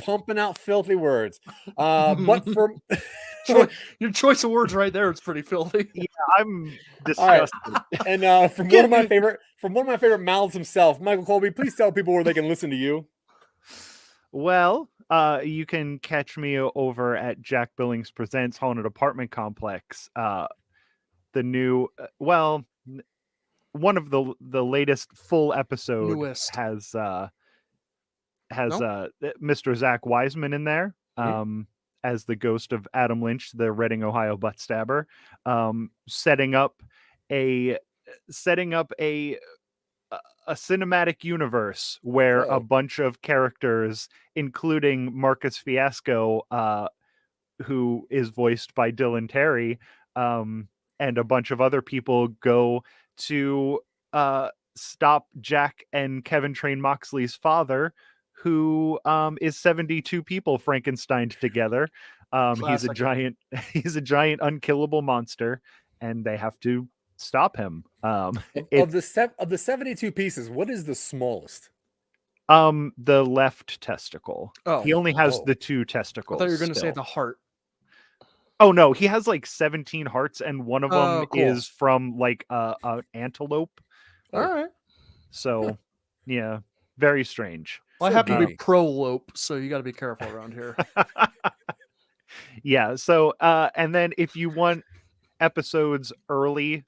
pumping out filthy words. But for your choice of words right there, it's pretty filthy. Yeah, I'm disgusted. Right. And from one of my favorite mouths himself, Michael Colby, please tell people where they can listen to you. Well, you can catch me over at Jack Billings Presents Haunted Apartment Complex. The new, one of the latest full episode has Mr. Zach Wiseman in there. As the ghost of Adam Lynch, the Reading, Ohio butt stabber, setting up a cinematic universe where a bunch of characters, including Marcus Fiasco, who is voiced by Dylan Terry, and a bunch of other people go to stop Jack and Kevin Train Moxley's father, who is 72 people Frankensteined together. He's a giant unkillable monster, and they have to stop him. Of the 72 pieces, what is the smallest? The left testicle. Oh. He only has the 2 testicles. I thought you were going to say the heart. Oh no, he has like 17 hearts, and one of them cool. is from like an antelope. All right. So, yeah, very strange. Well, I happen to be pro-lope, so you got to be careful around here. Yeah. So, and then if you want episodes early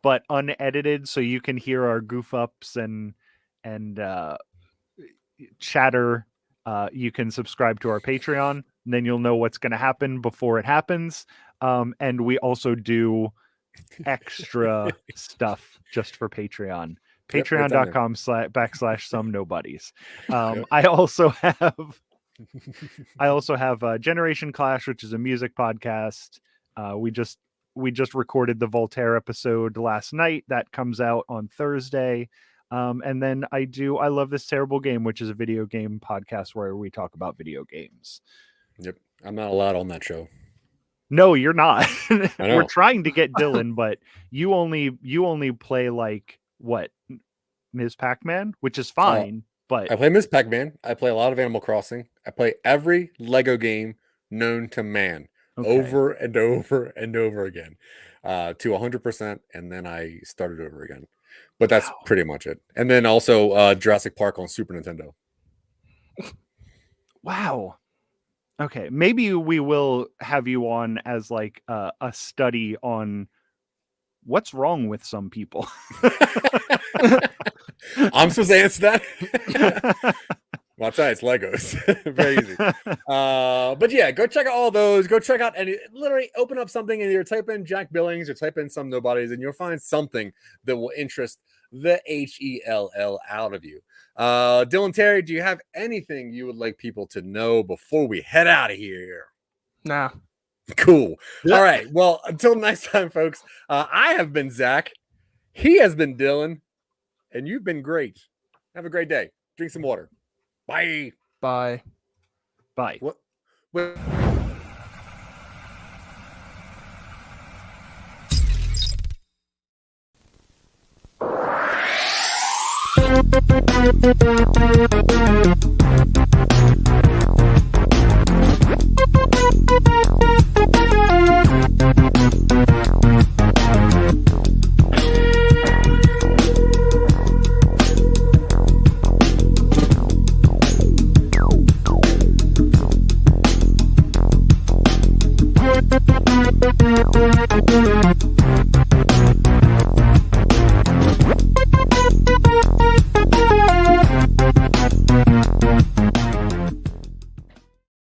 but unedited, so you can hear our goof ups and chatter, you can subscribe to our Patreon, and then you'll know what's going to happen before it happens. And we also do extra stuff just for Patreon. Patreon.com// Some Nobodies. I also have Generation Clash, which is a music podcast. We just recorded the Voltaire episode last night. That comes out on Thursday. And then I Love This Terrible Game, which is a video game podcast where we talk about video games. Yep. I'm not allowed on that show. No, you're not. We're trying to get Dylan, but you only play like what? Ms. Pac-Man, which is fine, but I play Ms. Pac-Man. I play a lot of Animal Crossing. I play every Lego game known to man over and over and over again to 100%, and then I started over again. But that's pretty much it. And then also Jurassic Park on Super Nintendo. Wow. Okay, maybe we will have you on as like a study on what's wrong with some people. I'm supposed to answer that. Well, I'll tell you, it's Legos. Very easy. But yeah, go check out all those. Go check out any. Literally, open up something and either type in Jack Billings or type in Some Nobodies, and you'll find something that will interest the HELL out of you. Dylan, Terry, do you have anything you would like people to know before we head out of here? Nah. Cool. Yeah. All right. Well, until next time, folks, I have been Zach. He has been Dylan. And you've been great. Have a great day. Drink some water. Bye. Bye. Bye. What?